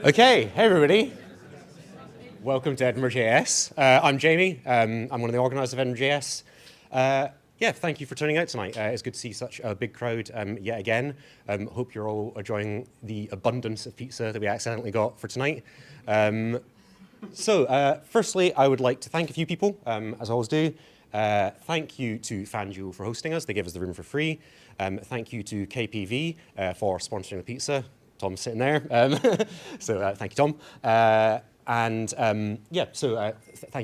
Okay, hey everybody. Welcome to EdinburghJS. I'm Jamie. I'm one of the organisers of EdinburghJS. Yeah, thank you for turning out tonight. It's good to see such a big crowd yet again. Hope you're all enjoying the abundance of pizza that we accidentally got for tonight. Firstly, I would like to thank a few people, as I always do. Thank you to FanDuel for hosting us. They gave us the room for free. Thank you to KPV for sponsoring the pizza. Tom's sitting there. Thank you, Tom. Thank you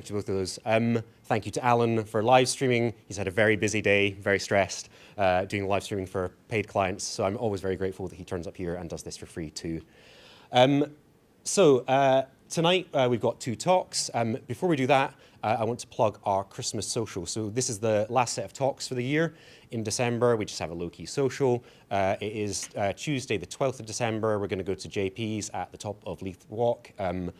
to both of those. Thank you to Alan for live streaming. He's had a very busy day, very stressed, doing live streaming for paid clients. So I'm always very grateful that he turns up here and does this for free too. Tonight we've got two talks. Before we do that, I want to plug our Christmas social. So this is the last set of talks for the year. In December, we just have a low-key social. It is Tuesday, the 12th of December. We're going to go to JP's at the top of Leith Walk and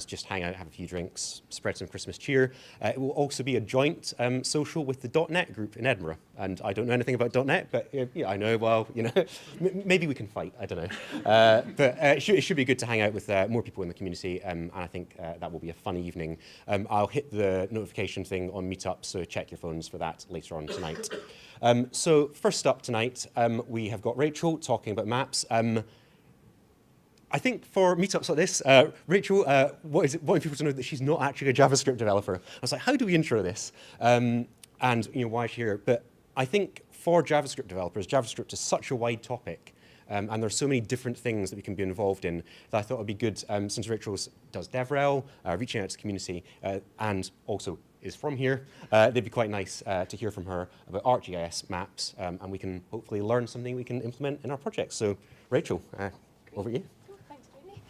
just hang out, have a few drinks, spread some Christmas cheer. It will also be a joint social with the .NET group in Edinburgh. And I don't know anything about .NET, but yeah, I know, well, you know, maybe we can fight, I don't know. It should be good to hang out with more people in the community, and I think that will be a fun evening. I'll hit the notification thing on Meetup, so check your phones for that later on tonight. So first up tonight, we have got Rachel talking about maps. I think for meetups like this, Rachel wanting people to know that she's not actually a JavaScript developer. I was like, how do we intro this? And why is she here? But I think for JavaScript developers, JavaScript is such a wide topic, and there's so many different things that we can be involved in that I thought it would be good, since Rachel does DevRel, reaching out to the community, and also is from here, it'd be quite nice to hear from her about ArcGIS maps, and we can hopefully learn something we can implement in our projects. So, Rachel, over to you. Thanks, Jamie.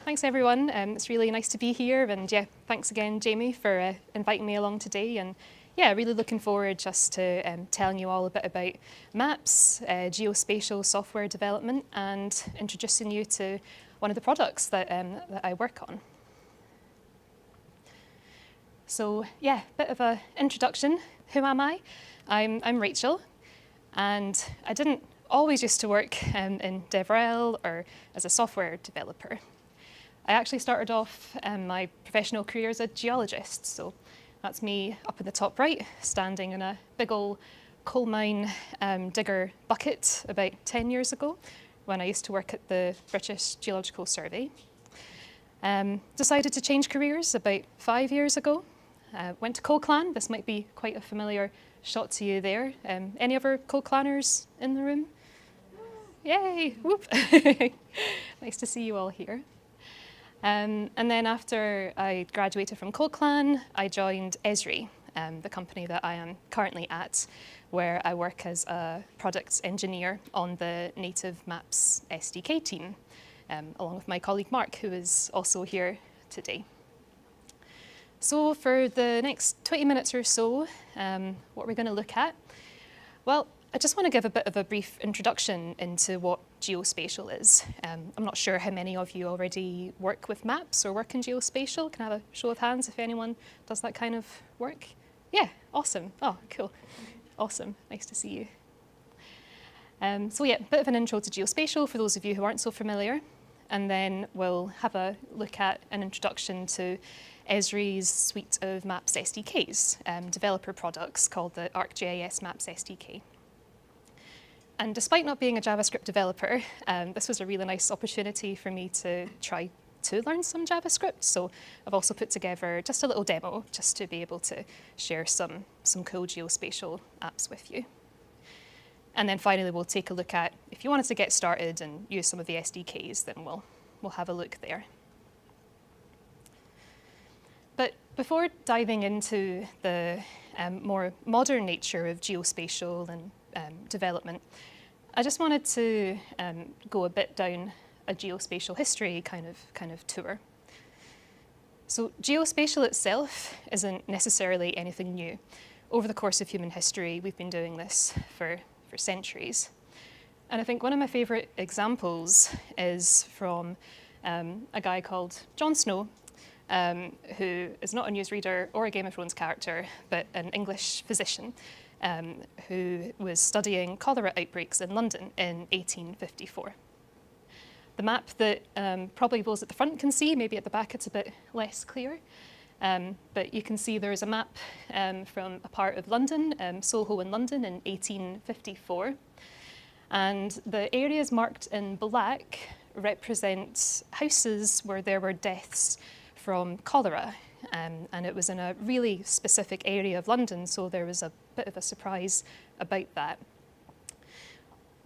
Thanks, everyone. It's really nice to be here. And yeah, thanks again, Jamie, for inviting me along today. And yeah, really looking forward just to telling you all a bit about maps, geospatial software development, and introducing you to one of the products that I work on. So yeah, bit of an introduction. Who am I? I'm Rachel, and I didn't always used to work in DevRel or as a software developer. I actually started off my professional career as a geologist, so that's me up in the top right, standing in a big old coal mine digger bucket about 10 years ago, when I used to work at the British Geological Survey. Decided to change careers about 5 years ago. Went to Coal Clan. This might be quite a familiar shot to you there. Any other Coal Clanners in the room? Yay, whoop. Nice to see you all here. And then after I graduated from Coal Clan, I joined Esri, the company that I am currently at, where I work as a product engineer on the Native Maps SDK team, along with my colleague Mark, who is also here today. So for the next 20 minutes or so, what we're going to look at, well, I just want to give a bit of a brief introduction into what geospatial is. I'm not sure how many of you already work with maps or work in geospatial. Can I have a show of hands if anyone does that kind of work? Yeah, awesome. Oh, cool. Awesome, nice to see you. So yeah, a bit of an intro to geospatial for those of you who aren't so familiar. And then we'll have a look at an introduction to Esri's suite of Maps SDKs, developer products called the ArcGIS Maps SDK. And despite not being a JavaScript developer, this was a really nice opportunity for me to try to learn some JavaScript. So I've also put together just a little demo just to be able to share some cool geospatial apps with you. And then finally, we'll take a look at, if you wanted to get started and use some of the SDKs, then we'll have a look there. But before diving into the more modern nature of geospatial and development, I just wanted to go a bit down a geospatial history kind of tour. So geospatial itself isn't necessarily anything new. Over the course of human history, we've been doing this for centuries. And I think one of my favorite examples is from a guy called Jon Snow, who is not a newsreader or a Game of Thrones character, but an English physician. who was studying cholera outbreaks in London in 1854. The map that probably those at the front can see, maybe at the back it's a bit less clear, but you can see there is a map from a part of London, Soho in London in 1854. And the areas marked in black represent houses where there were deaths from cholera. And it was in a really specific area of London, so there was a bit of a surprise about that.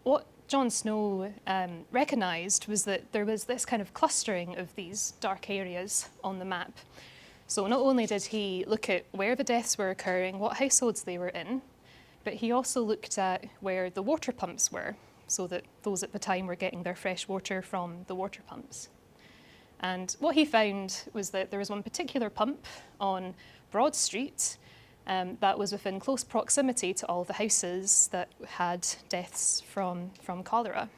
What John Snow recognised was that there was this kind of clustering of these dark areas on the map. So not only did he look at where the deaths were occurring, what households they were in, but he also looked at where the water pumps were, so that those at the time were getting their fresh water from the water pumps. And what he found was that there was one particular pump on Broad Street that was within close proximity to all the houses that had deaths from cholera.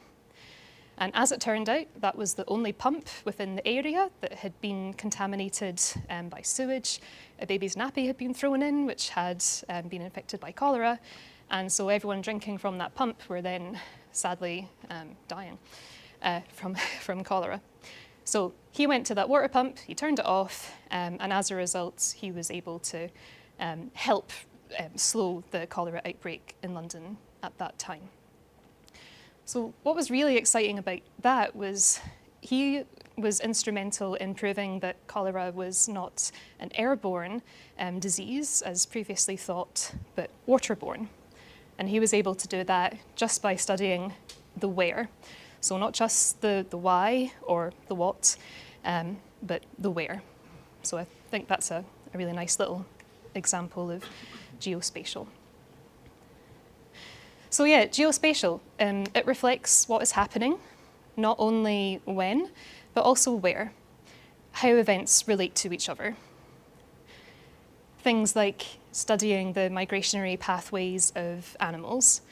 And as it turned out, that was the only pump within the area that had been contaminated by sewage. A baby's nappy had been thrown in, which had been infected by cholera. And so everyone drinking from that pump were then sadly dying from cholera. So he went to that water pump, he turned it off, and as a result, he was able to help slow the cholera outbreak in London at that time. So what was really exciting about that was he was instrumental in proving that cholera was not an airborne disease, as previously thought, but waterborne. And he was able to do that just by studying the where. So not just the why or the what, but the where. So I think that's a really nice little example of geospatial. So yeah, geospatial, it reflects what is happening, not only when, but also where, how events relate to each other. Things like studying the migratory pathways of animals.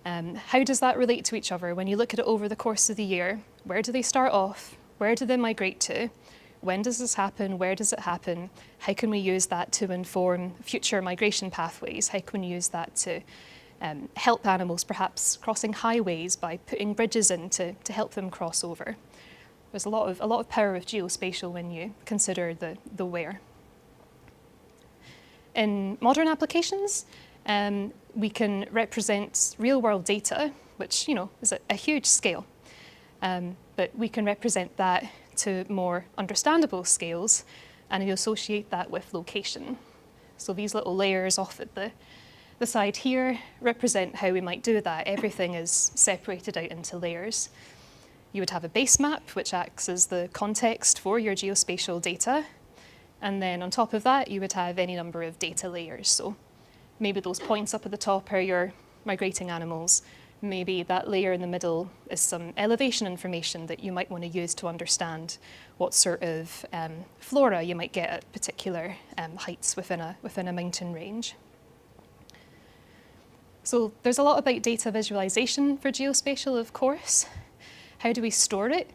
How does that relate to each other when you look at it over the course of the year? Where do they start off? Where do they migrate to? When does this happen? Where does it happen? How can we use that to inform future migration pathways? How can we use that to help animals perhaps crossing highways by putting bridges in to help them cross over? There's a lot of power of geospatial when you consider the where. In modern applications, we can represent real-world data, which is a huge scale, but we can represent that to more understandable scales, and you associate that with location. So these little layers off at the side here represent how we might do that. Everything is separated out into layers. You would have a base map, which acts as the context for your geospatial data. And then on top of that, you would have any number of data layers. So maybe those points up at the top are your migrating animals. Maybe that layer in the middle is some elevation information that you might want to use to understand what sort of flora you might get at particular heights within a mountain range. So there's a lot about data visualization for geospatial, of course. How do we store it?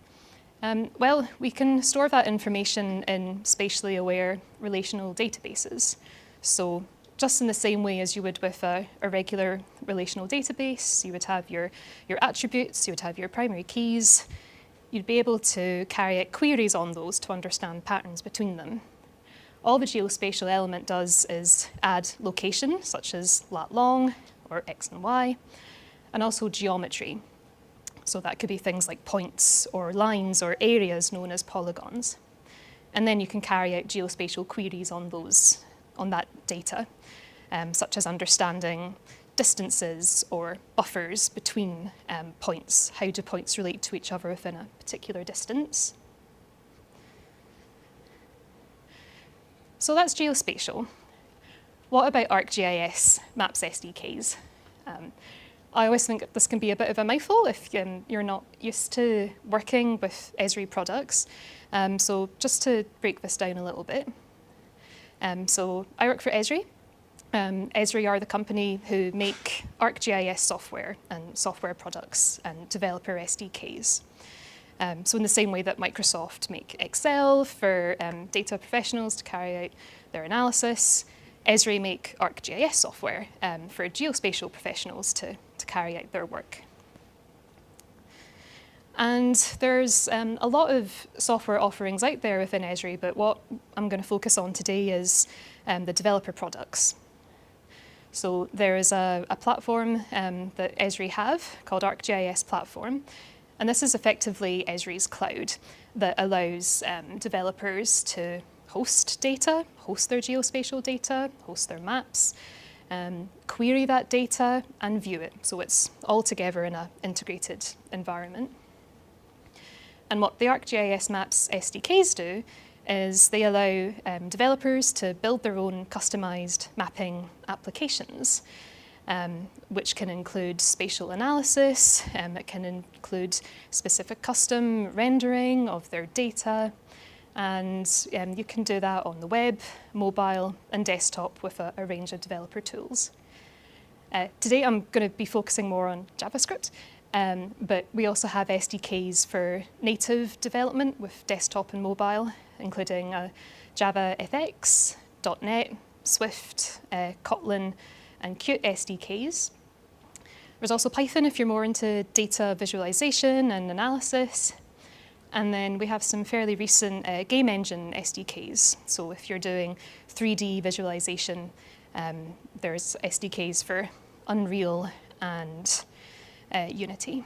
Well, we can store that information in spatially aware relational databases. So just in the same way as you would with a regular relational database, you would have your attributes, you would have your primary keys. You'd be able to carry out queries on those to understand patterns between them. All the geospatial element does is add location, such as lat long, or x and y, and also geometry. So that could be things like points or lines or areas known as polygons. And then you can carry out geospatial queries on that data, such as understanding distances or buffers between points. How do points relate to each other within a particular distance? So that's geospatial. What about ArcGIS Maps SDKs? I always think this can be a bit of a mouthful if you're not used to working with Esri products. So just to break this down a little bit. So I work for Esri. Esri are the company who make ArcGIS software and software products and developer SDKs. So in the same way that Microsoft make Excel for data professionals to carry out their analysis, Esri make ArcGIS software for geospatial professionals to carry out their work. And there's a lot of software offerings out there within Esri, but what I'm going to focus on today is the developer products. So there is a platform that Esri have called ArcGIS Platform, and this is effectively Esri's cloud that allows developers to host data, host their geospatial data, host their maps, query that data and view it. So it's all together in an integrated environment. And what the ArcGIS Maps SDKs do is they allow developers to build their own customized mapping applications, which can include spatial analysis, it can include specific custom rendering of their data, and you can do that on the web, mobile, and desktop with a range of developer tools. Today I'm going to be focusing more on JavaScript, but we also have SDKs for native development with desktop and mobile, including JavaFX, .NET, Swift, Kotlin, and Qt SDKs. There's also Python if you're more into data visualization and analysis. And then we have some fairly recent game engine SDKs. So if you're doing 3D visualization, there's SDKs for Unreal and Unity.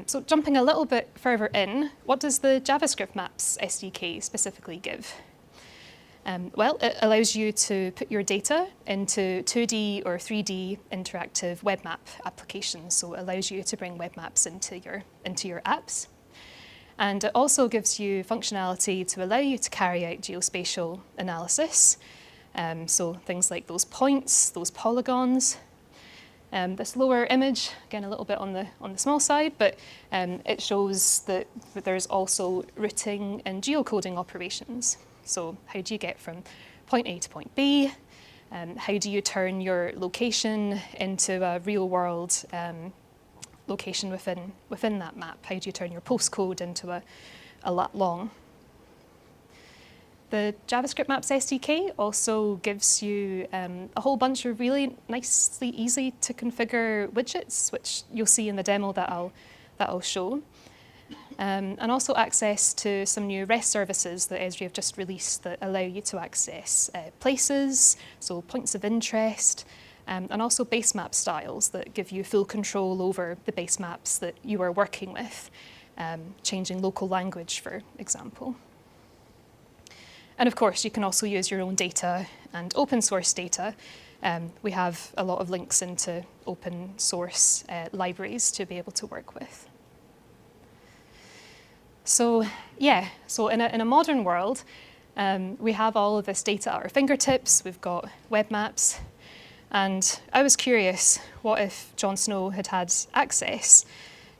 So jumping a little bit further in, what does the JavaScript Maps SDK specifically give? Well, it allows you to put your data into 2D or 3D interactive web map applications. So it allows you to bring web maps into your apps. And it also gives you functionality to allow you to carry out geospatial analysis. So things like those points, those polygons. This lower image, again, a little bit on the small side, but it shows that there's also routing and geocoding operations. So how do you get from point A to point B? How do you turn your location into a real-world location within that map? How do you turn your postcode into a lat long? The JavaScript Maps SDK also gives you a whole bunch of really nicely easy to configure widgets, which you'll see in the demo that I'll show. And also access to some new REST services that Esri have just released that allow you to access places, so points of interest, and also base map styles that give you full control over the base maps that you are working with, changing local language, for example. And of course, you can also use your own data and open source data. We have a lot of links into open source libraries to be able to work with. So yeah, so in a modern world, we have all of this data at our fingertips. We've got web maps. And I was curious, what if Jon Snow had had access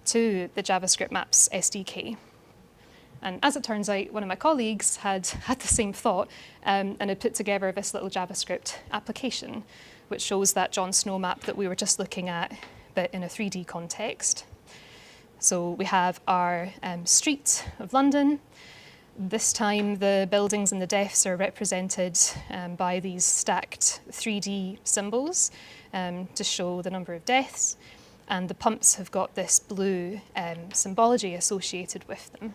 to the JavaScript Maps SDK? And as it turns out, one of my colleagues had the same thought and had put together this little JavaScript application, which shows that Jon Snow map that we were just looking at, but in a 3D context. So we have our street of London. This time, the buildings and the deaths are represented by these stacked 3D symbols to show the number of deaths. And the pumps have got this blue symbology associated with them.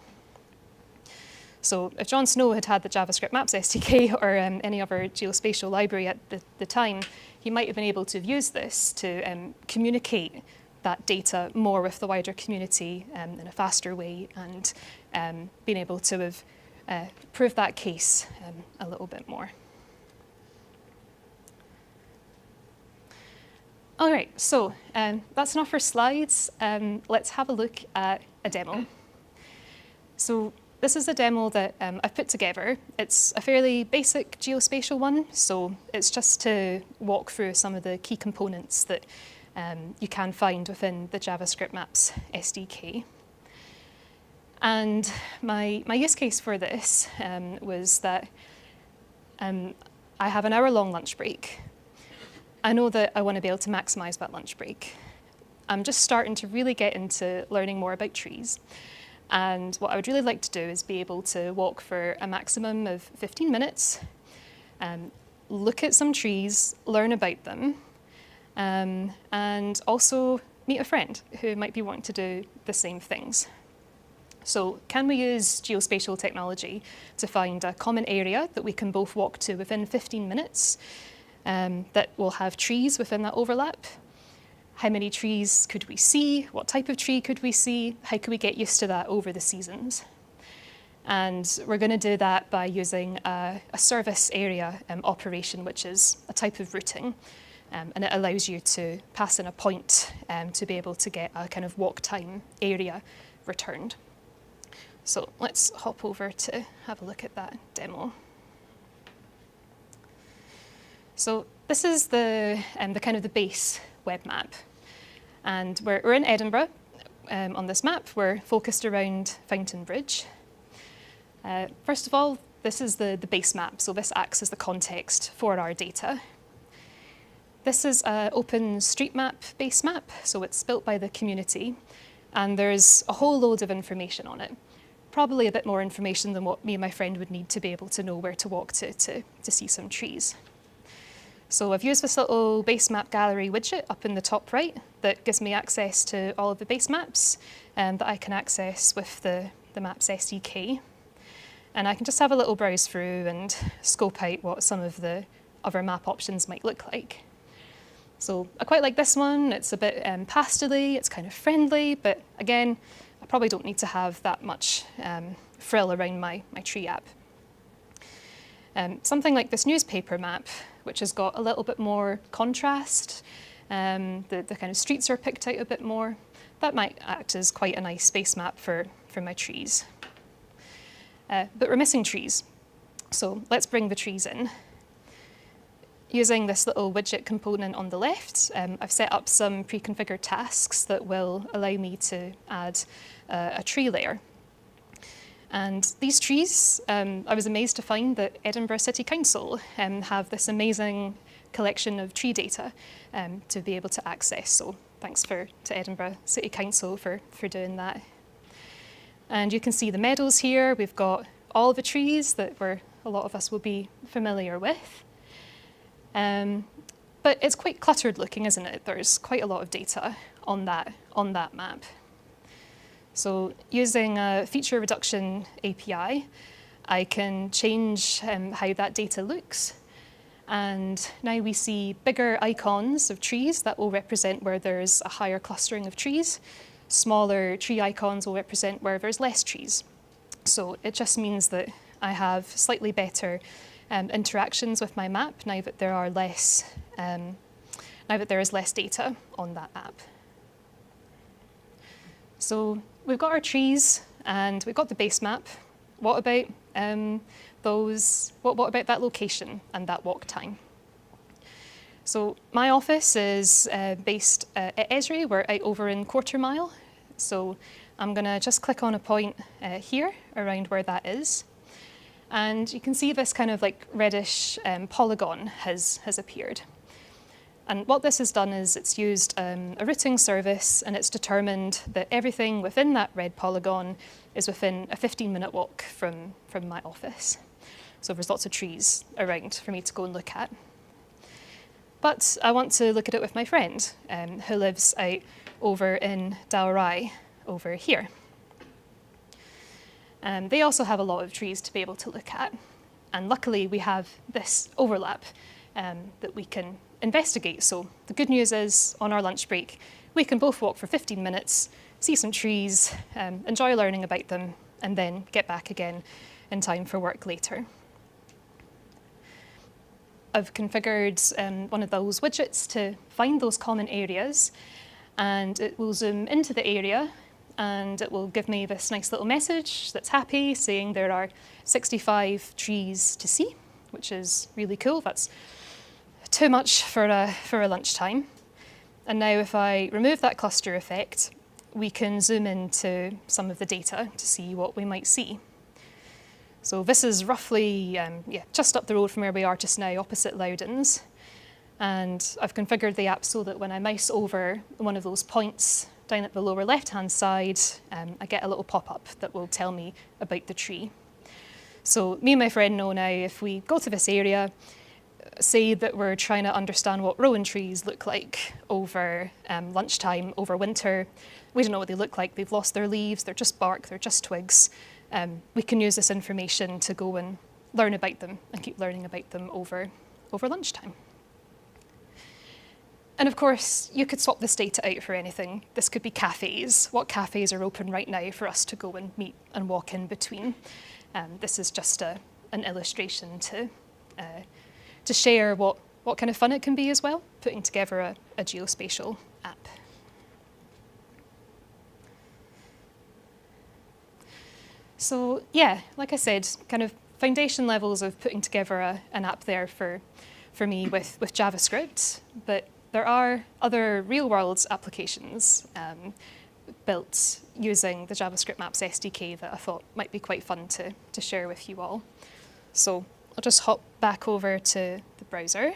So if Jon Snow had had the JavaScript Maps SDK or any other geospatial library at the time, he might have been able to use this to communicate that data more with the wider community in a faster way and being able to have proved that case a little bit more. All right, so that's enough for slides. Let's have a look at a demo. So this is a demo that I've put together. It's a fairly basic geospatial one, so it's just to walk through some of the key components that you can find within the JavaScript Maps SDK. And my use case for this was that I have an hour-long lunch break. I know that I want to be able to maximize that lunch break. I'm just starting to really get into learning more about trees. And what I would really like to do is be able to walk for a maximum of 15 minutes, look at some trees, learn about them, and also meet a friend who might be wanting to do the same things. So can we use geospatial technology to find a common area that we can both walk to within 15 minutes that will have trees within that overlap? How many trees could we see? What type of tree could we see? How could we get used to that over the seasons? And we're going to do that by using a service area operation, which is a type of routing. And it allows you to pass in a point to be able to get a kind of walk time area returned. So let's hop over to have a look at that demo. So this is the kind of the base web map. And we're in Edinburgh. On this map, we're focused around Fountain Bridge. First of all, this is the base map. So this acts as the context for our data. This is an OpenStreetMap base map. So it's built by the community. And there's a whole load of information on it. Probably a bit more information than what me and my friend would need to be able to know where to walk to see some trees. So I've used this little base map gallery widget up in the top right that gives me access to all of the base maps that I can access with the Maps SDK. And I can just have a little browse through and scope out what some of the other map options might look like. So I quite like this one. It's a bit pastel-y, it's kind of friendly, but again, I probably don't need to have that much frill around my tree app. Something like this newspaper map, which has got a little bit more contrast, the kind of streets are picked out a bit more, that might act as quite a nice base map for my trees. But we're missing trees, so let's bring the trees in. Using this little widget component on the left, I've set up some pre-configured tasks that will allow me to add a tree layer. And these trees, I was amazed to find that Edinburgh City Council have this amazing collection of tree data to be able to access. So thanks to Edinburgh City Council for doing that. And you can see the meadows here. We've got all the trees that a lot of us will be familiar with. But it's quite cluttered looking, isn't it? There's quite a lot of data on that map. So using a feature reduction API, I can change how that data looks. And now we see bigger icons of trees that will represent where there's a higher clustering of trees. Smaller tree icons will represent where there's less trees. So it just means that I have slightly better interactions with my map now that there is less data on that app. So we've got our trees and we've got the base map. What about what about that location and that walk time? So my office is based at Esri. We're out over in Quarter Mile. So I'm going to just click on a point here around where that is. And you can see this kind of like reddish polygon has appeared. And what this has done is it's used a routing service, and it's determined that everything within that red polygon is within a 15-minute walk from my office. So there's lots of trees around for me to go and look at. But I want to look at it with my friend who lives out over in Dalry over here. They also have a lot of trees to be able to look at. And luckily, we have this overlap that we can investigate. So the good news is, on our lunch break, we can both walk for 15 minutes, see some trees, enjoy learning about them, and then get back again in time for work later. I've configured one of those widgets to find those common areas, and it will zoom into the area, and it will give me this nice little message that's happy, saying there are 65 trees to see, which is really cool. That's too much for a lunchtime. And now if I remove that cluster effect, we can zoom into some of the data to see what we might see. So this is roughly just up the road from where we are just now, opposite Loudons. And I've configured the app so that when I mouse over one of those points down at the lower left-hand side, I get a little pop-up that will tell me about the tree. So me and my friend know now if we go to this area, say that we're trying to understand what rowan trees look like over lunchtime, over winter. We don't know what they look like. They've lost their leaves. They're just bark. They're just twigs. We can use this information to go and learn about them and keep learning about them over lunchtime. And of course, you could swap this data out for anything. This could be cafes. What cafes are open right now for us to go and meet and walk in between? This is just an illustration to share what kind of fun it can be as well, putting together a geospatial app. So yeah, like I said, kind of foundation levels of putting together an app there for me with JavaScript, but there are other real-world applications built using the JavaScript Maps SDK that I thought might be quite fun to share with you all. So I'll just hop back over to the browser.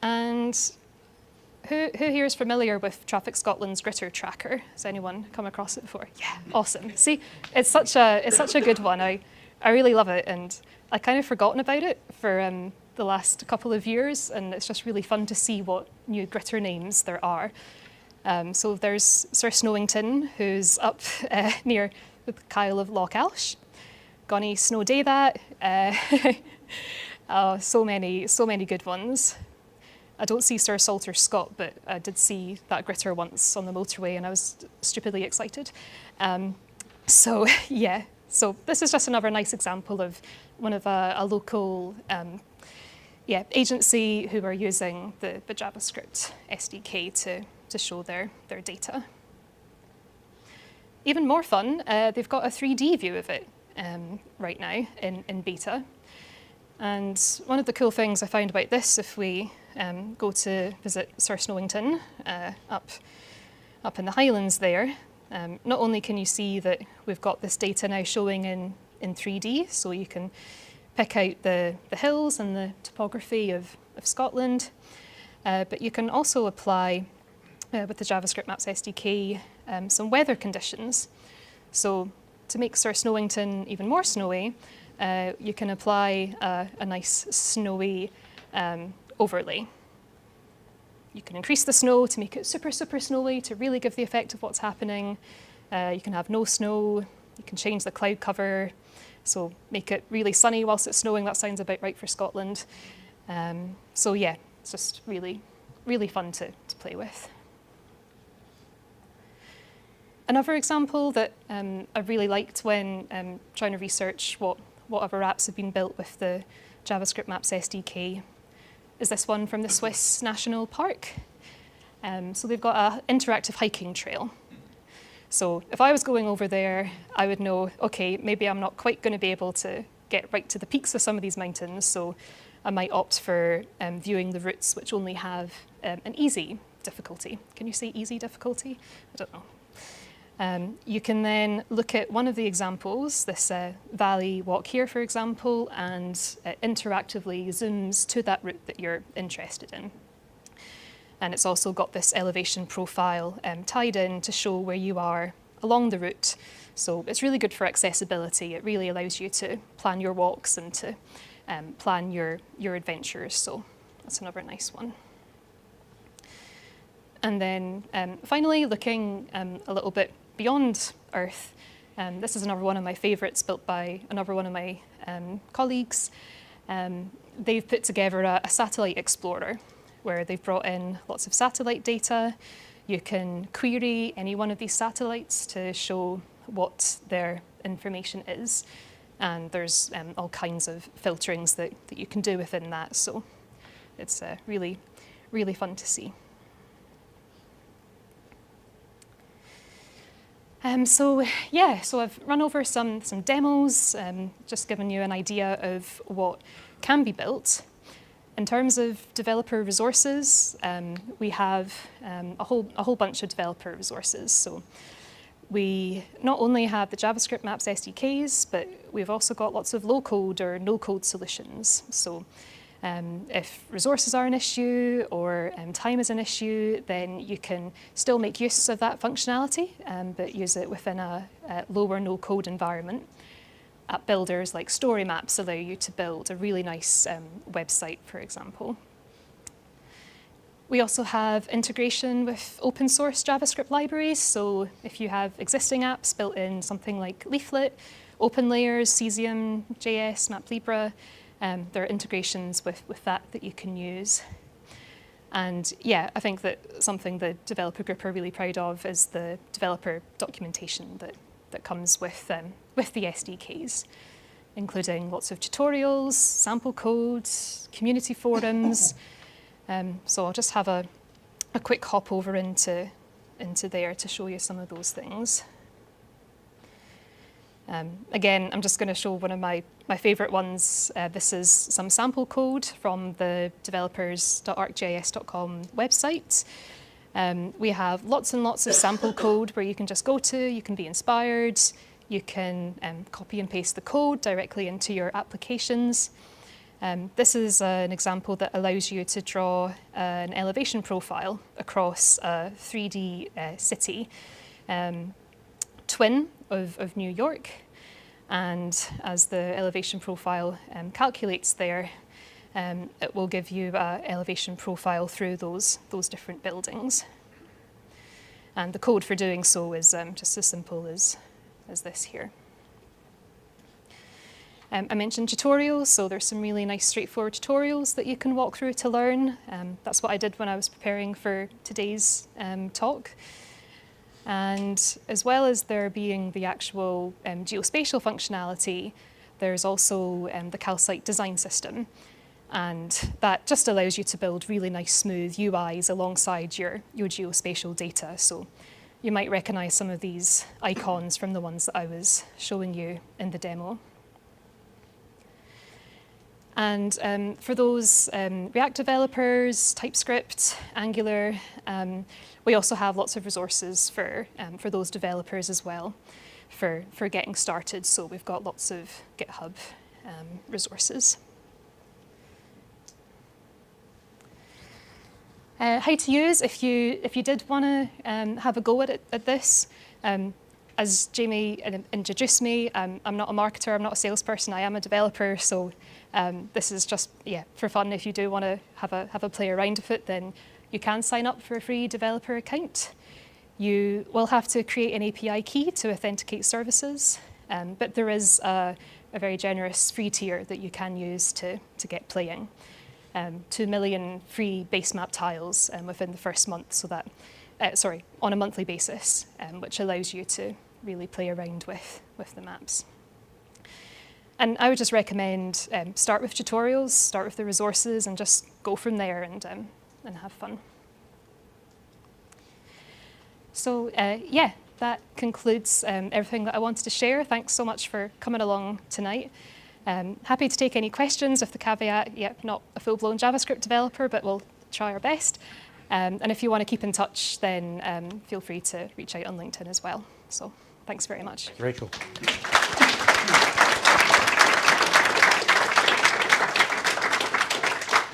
And who here is familiar with Traffic Scotland's Gritter Tracker? Has anyone come across it before? Yeah, awesome. See, it's such a good one. I really love it, and I kind of forgotten about it for the last couple of years, and it's just really fun to see what new Gritter names there are. So there's Sir Snowington, who's up near the Kyle of Loch Alsh. Gonny Snow Day that. Oh, so many good ones. I don't see Sir Salter Scott, but I did see that Gritter once on the motorway, and I was stupidly excited. So yeah, so this is just another nice example of one of a local agency who are using the JavaScript SDK to show their data. Even more fun, they've got a 3D view of it right now in beta. And one of the cool things I found about this, if we go to visit Sir Snowington up in the Highlands there, not only can you see that we've got this data now showing in 3D, so you can pick out the hills and the topography of Scotland, but you can also apply, with the JavaScript Maps SDK, some weather conditions. So to make Sir Snowington even more snowy, you can apply a nice snowy overlay. You can increase the snow to make it super, super snowy to really give the effect of what's happening. You can have no snow. You can change the cloud cover. So make it really sunny whilst it's snowing. That sounds about right for Scotland. So yeah, it's just really, really fun to play with. Another example that I really liked when trying to research what other apps have been built with the JavaScript Maps SDK is this one from the Swiss National Park. So they've got an interactive hiking trail. So if I was going over there, I would know, okay, maybe I'm not quite going to be able to get right to the peaks of some of these mountains, so I might opt for viewing the routes which only have an easy difficulty. Can you say easy difficulty? I don't know. You can then look at one of the examples, this valley walk here, for example, and interactively zooms to that route that you're interested in. And it's also got this elevation profile tied in to show where you are along the route. So it's really good for accessibility. It really allows you to plan your walks and to plan your adventures. So that's another nice one. And then finally, looking a little bit beyond Earth, this is another one of my favorites built by another one of my colleagues. They've put together a satellite explorer where they've brought in lots of satellite data. You can query any one of these satellites to show what their information is. And there's all kinds of filterings that you can do within that. So it's really, really fun to see. So I've run over some demos, just given you an idea of what can be built. In terms of developer resources, we have a whole bunch of developer resources. So we not only have the JavaScript Maps SDKs, but we've also got lots of low-code or no-code solutions. So If resources are an issue or time is an issue, then you can still make use of that functionality, but use it within a low or no code environment. App builders like story maps allow you to build a really nice website, for example. We also have integration with open source JavaScript libraries. So if you have existing apps built in something like Leaflet, OpenLayers, Cesium, JS, MapLibra, there are integrations with that you can use. And yeah, I think that something the developer group are really proud of is the developer documentation that comes with the SDKs, including lots of tutorials, sample codes, community forums. So I'll just have a quick hop over into there to show you some of those things. Again, I'm just going to show one of my favorite ones. This is some sample code from the developers.arcjs.com website. We have lots and lots of sample code where you can just go to, you can be inspired, you can copy and paste the code directly into your applications. This is an example that allows you to draw an elevation profile across a 3D city twin of New York. And as the elevation profile calculates there, it will give you an elevation profile through those different buildings. And the code for doing so is just as simple as this here. I mentioned tutorials, so there's some really nice straightforward tutorials that you can walk through to learn. That's what I did when I was preparing for today's talk. And as well as there being the actual geospatial functionality, there's also the calcite design system. And that just allows you to build really nice, smooth UIs alongside your geospatial data. So you might recognize some of these icons from the ones that I was showing you in the demo. And for those React developers, TypeScript, Angular, we also have lots of resources for those developers as well for getting started. So we've got lots of GitHub resources. How to use, if you did want to have a go at this, as Jamie introduced me, I'm not a marketer, I'm not a salesperson, I am a developer, so this is just for fun. If you do want to have a play around with it, then you can sign up for a free developer account. You will have to create an API key to authenticate services, but there is a very generous free tier that you can use to get playing. 2 million free base map tiles within the first month, so that, on a monthly basis, which allows you to really play around with the maps. And I would just recommend start with tutorials, start with the resources, and just go from there and have fun. So that concludes everything that I wanted to share. Thanks so much for coming along tonight. Happy to take any questions with the caveat, not a full-blown JavaScript developer, but we'll try our best. And if you want to keep in touch, then feel free to reach out on LinkedIn as well. So thanks very much. Rachel.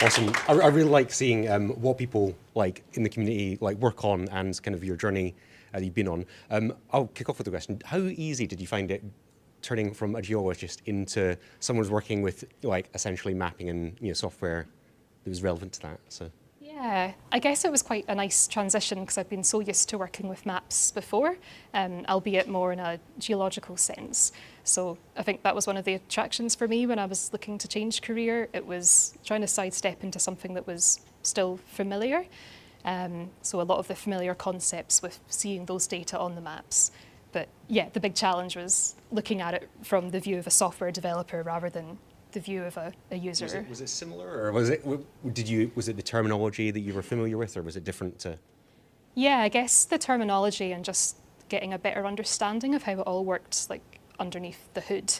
Awesome. I really like seeing what people like in the community work on and kind of your journey that you've been on. I'll kick off with the question. How easy did you find it turning from a geologist into someone who's working with essentially mapping and software that was relevant to that? So. Yeah, I guess it was quite a nice transition because I've been so used to working with maps before, albeit more in a geological sense. So I think that was one of the attractions for me when I was looking to change career. It was trying to sidestep into something that was still familiar. So a lot of the familiar concepts with seeing those data on the maps. But yeah, the big challenge was looking at it from the view of a software developer rather than the view of a user. Was it similar, or was it the terminology that you were familiar with, or was it different to? Yeah, I guess the terminology and just getting a better understanding of how it all worked underneath the hood.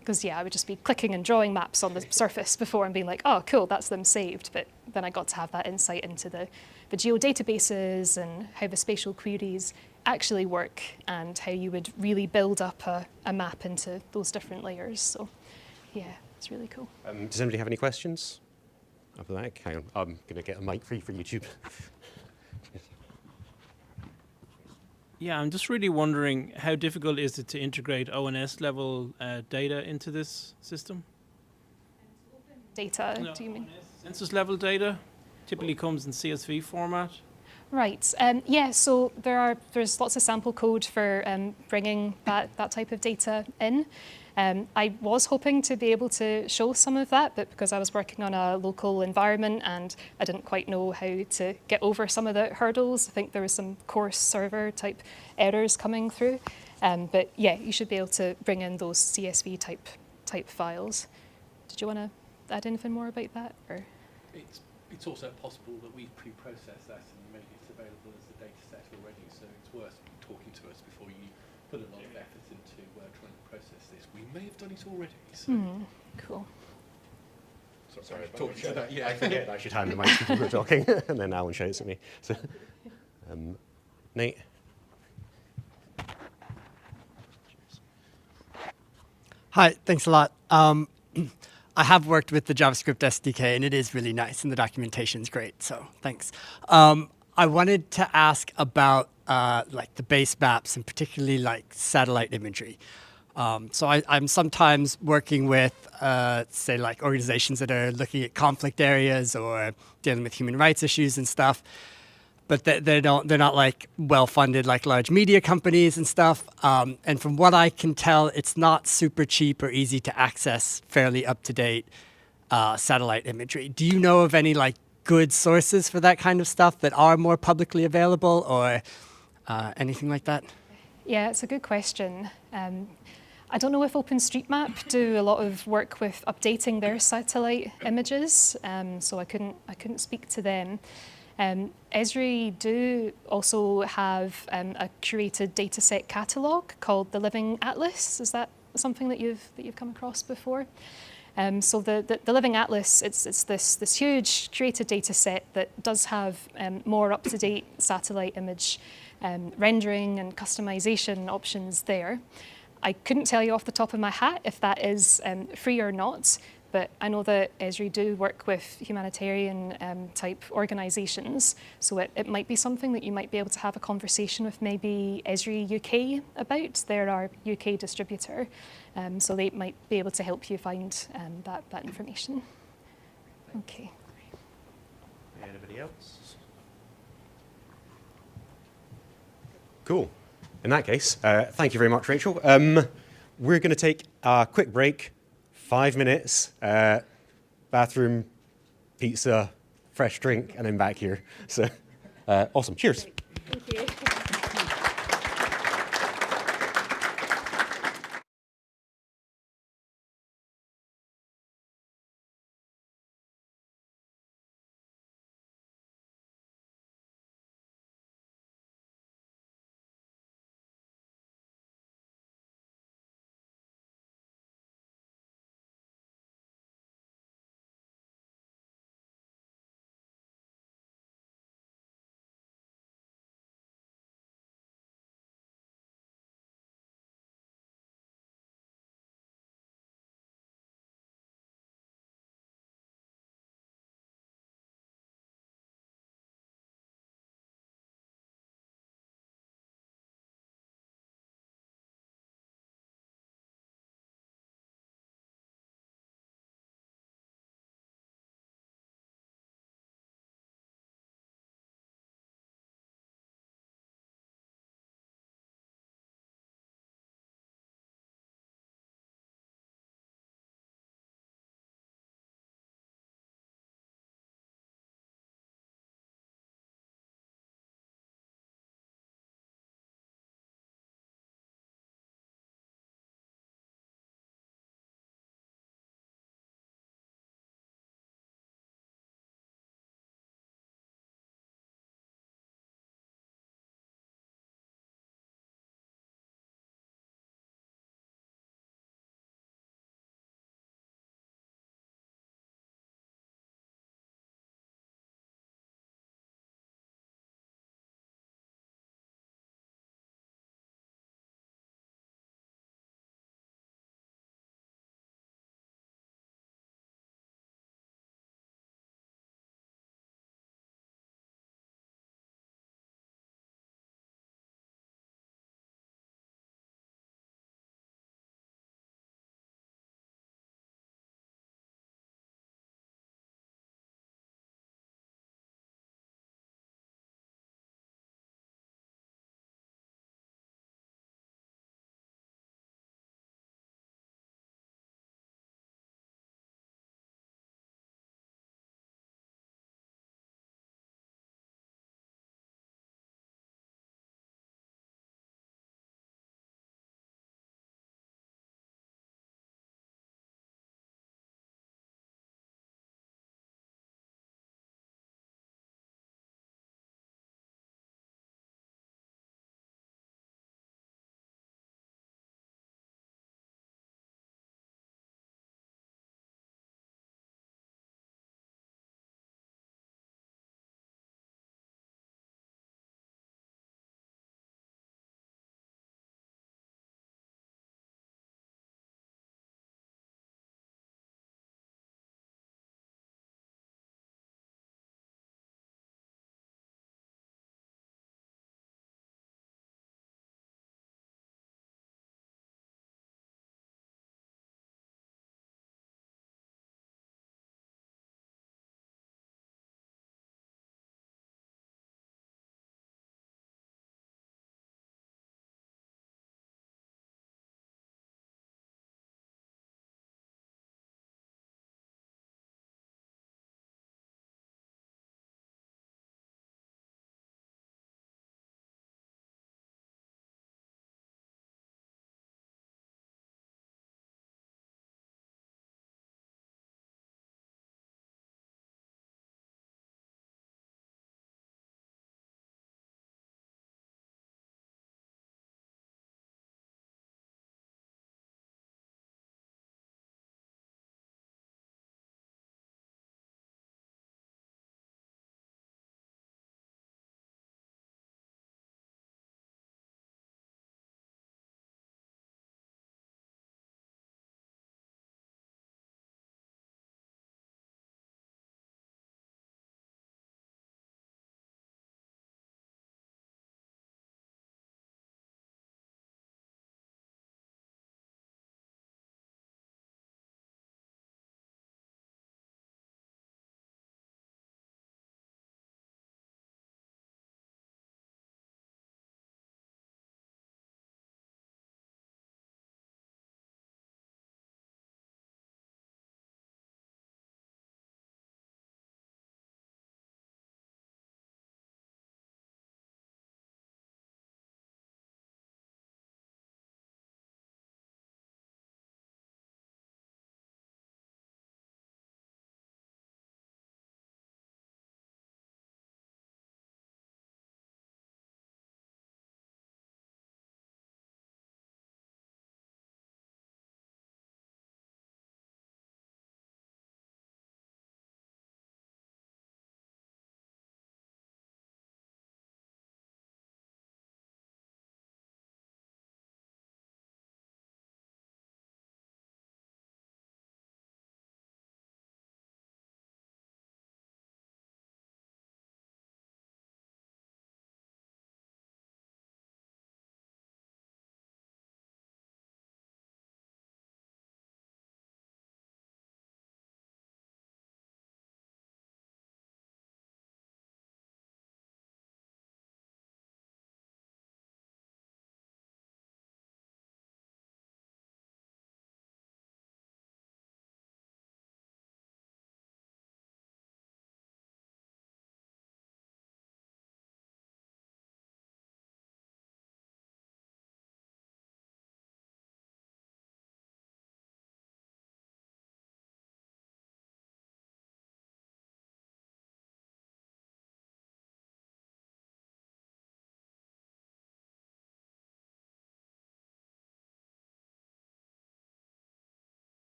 Because I would just be clicking and drawing maps on the surface before and being like, oh, cool, that's them saved. But then I got to have that insight into the geodatabases and how the spatial queries actually work and how you would really build up a map into those different layers. So, yeah. It's really cool. Does anybody have any questions? After that, hang on, I'm going to get a mic free for YouTube. Yeah, I'm just really wondering how difficult is it to integrate ONS level data into this system? Data, No, do you mean? Census level data typically comes in CSV format. Right. Yeah. So there's lots of sample code for bringing that type of data in. I was hoping to be able to show some of that, but because I was working on a local environment and I didn't quite know how to get over some of the hurdles, I think there was some course server type errors coming through. But yeah, you should be able to bring in those CSV type files. Did you want to add anything more about that, or? It's also possible that we've pre-processed that and made it available as a data set already, so it's worth talking to us before you put a lot of effort into trying to process this. We may have done it already. So. Cool. Sorry, talking to that. Yeah, I forget I should hand the mic to people who are talking, and then Alan shouts at me. So, Nate? Hi, thanks a lot. I have worked with the JavaScript SDK, and it is really nice, and the documentation is great, so thanks. I wanted to ask about like the base maps, and particularly like satellite imagery. So I'm sometimes working with, say, like organizations that are looking at conflict areas or dealing with human rights issues and stuff, but they're not like well-funded like large media companies and stuff. And from what I can tell, it's not super cheap or easy to access fairly up-to-date satellite imagery. Do you know of any like good sources for that kind of stuff that are more publicly available, or anything like that? Yeah, it's a good question. I don't know if OpenStreetMap do a lot of work with updating their satellite images, so I couldn't speak to them. Esri do also have a curated dataset catalogue called the Living Atlas. Is that something that you've come across before? So the Living Atlas, it's this huge curated dataset that does have more up-to-date satellite image rendering and customization options there. I couldn't tell you off the top of my hat if that is free or not, but I know that Esri do work with humanitarian type organisations, so it might be something that you might be able to have a conversation with maybe Esri UK about. They're our UK distributor, so they might be able to help you find that information. Okay. Anybody else? Cool. In that case, thank you very much, Rachel. We're going to take a quick break, 5 minutes, bathroom, pizza, fresh drink, and then back here. So, awesome. Cheers. Thank you.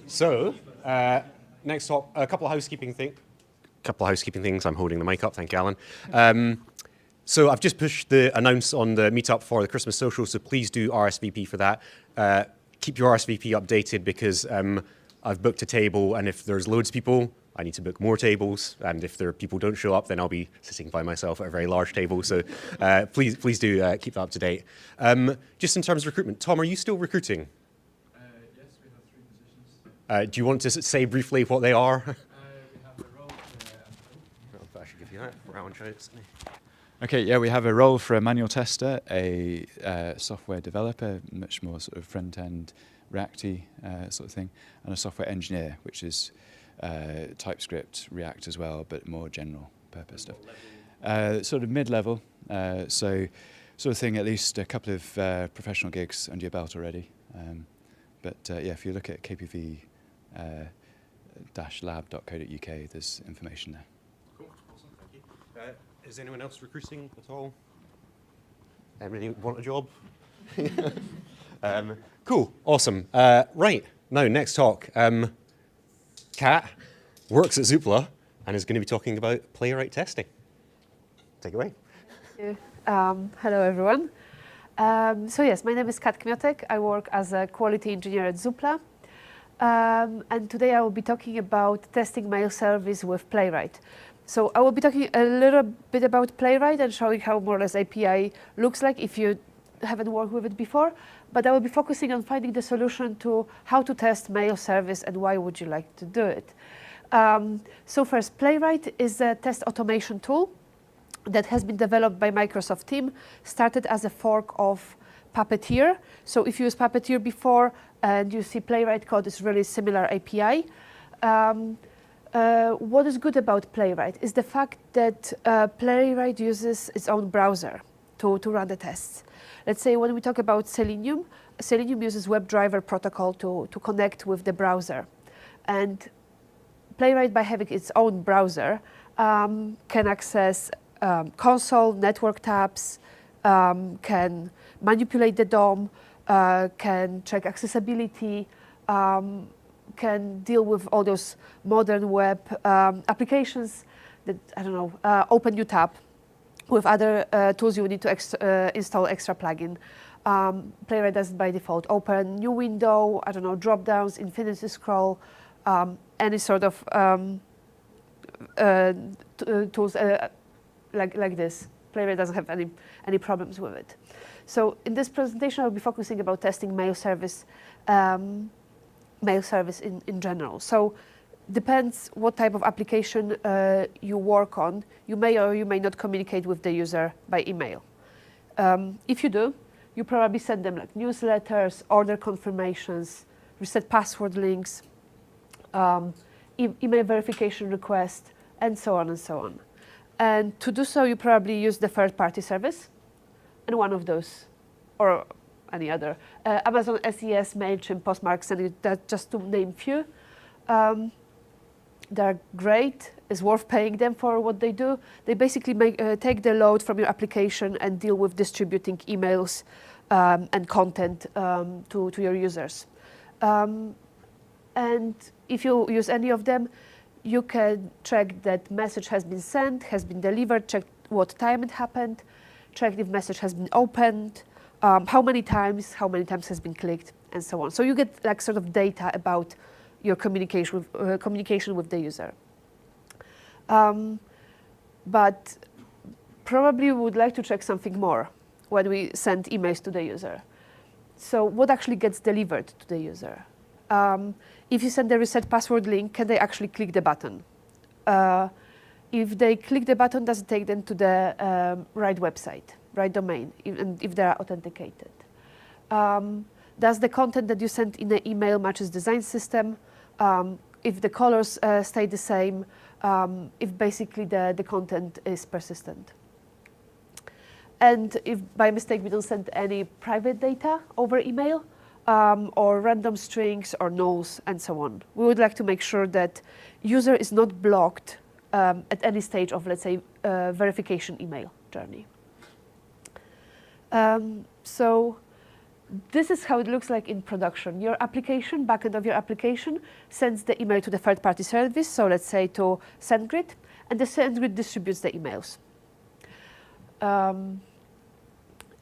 So, next talk, a couple of housekeeping things. I'm holding the mic up, thank you, Alan. So I've just pushed the announce on the meetup for the Christmas social, so please do RSVP for that. Keep your RSVP updated because I've booked a table, and if there's loads of people, I need to book more tables, and if there are people don't show up, then I'll be sitting by myself at a very large table. So please do keep that up to date. Just in terms of recruitment, Tom, are you still recruiting? Yes, we have 3 positions. Do you want to say briefly what they are? We have a role for I should give you that. Round shouts. Okay, yeah, we have a role for a manual tester, a software developer, much more sort of front-end React-y sort of thing, and a software engineer, which is TypeScript, React as well, but more general purpose stuff. Sort of mid-level, so sort of thing, at least a couple of professional gigs under your belt already. But yeah, if you look at kpv-lab.co.uk, there's information there. Cool, awesome, thank you. Is anyone else recruiting at all? Anybody want a job? Cool, awesome. Right, now next talk. Kat works at Zoopla and is going to be talking about Playwright testing. Take it away. Thank you. Hello, everyone. So yes, my name is Kat Kmiotek. I work as a quality engineer at Zoopla. And today I will be talking about testing mail service with Playwright. So I will be talking a little bit about Playwright and showing how more or less API looks like if you haven't worked with it before. But I will be focusing on finding the solution to how to test mail service and why would you like to do it. So first, Playwright is a test automation tool that has been developed by Microsoft team, started as a fork of Puppeteer. So if you use Puppeteer before and you see Playwright code, it's really similar API. What is good about Playwright is the fact that Playwright uses its own browser to run the tests. Let's say when we talk about Selenium, Selenium uses WebDriver protocol to connect with the browser. And Playwright, by having its own browser, can access console, network tabs, can manipulate the DOM, can check accessibility, can deal with all those modern web applications that, I don't know, open new tab. With other tools, you would need to install extra plugin. Playwright does it by default. Open new window, I don't know, drop downs, infinity scroll, any sort of tools like this. Playwright doesn't have any problems with it. So in this presentation, I'll be focusing about testing mail service in general. So depends what type of application you work on. You may or you may not communicate with the user by email. If you do, you probably send them like newsletters, order confirmations, reset password links, email verification request, and so on and so on. And to do so, you probably use the third-party service, and one of those, or any other. Amazon SES, MailChimp, Postmark, Send, that just to name few. They're great. It's worth paying them for what they do. They basically take the load from your application and deal with distributing emails and content to your users. And if you use any of them, you can check that message has been sent, has been delivered, check what time it happened, check if message has been opened, how many times has been clicked, and so on. So you get like sort of data about your communication with the user. But probably we would like to check something more when we send emails to the user. So what actually gets delivered to the user? If you send the reset password link, can they actually click the button? If they click the button, does it take them to the right website, right domain, if they are authenticated? Does the content that you sent in the email matches design system? If the colors stay the same, if basically the content is persistent. And if by mistake we don't send any private data over email, or random strings or nulls and so on. We would like to make sure that user is not blocked at any stage of, let's say, verification email journey. So this is how it looks like in production. Your application, backend of your application, sends the email to the third-party service, so let's say to SendGrid, and the SendGrid distributes the emails.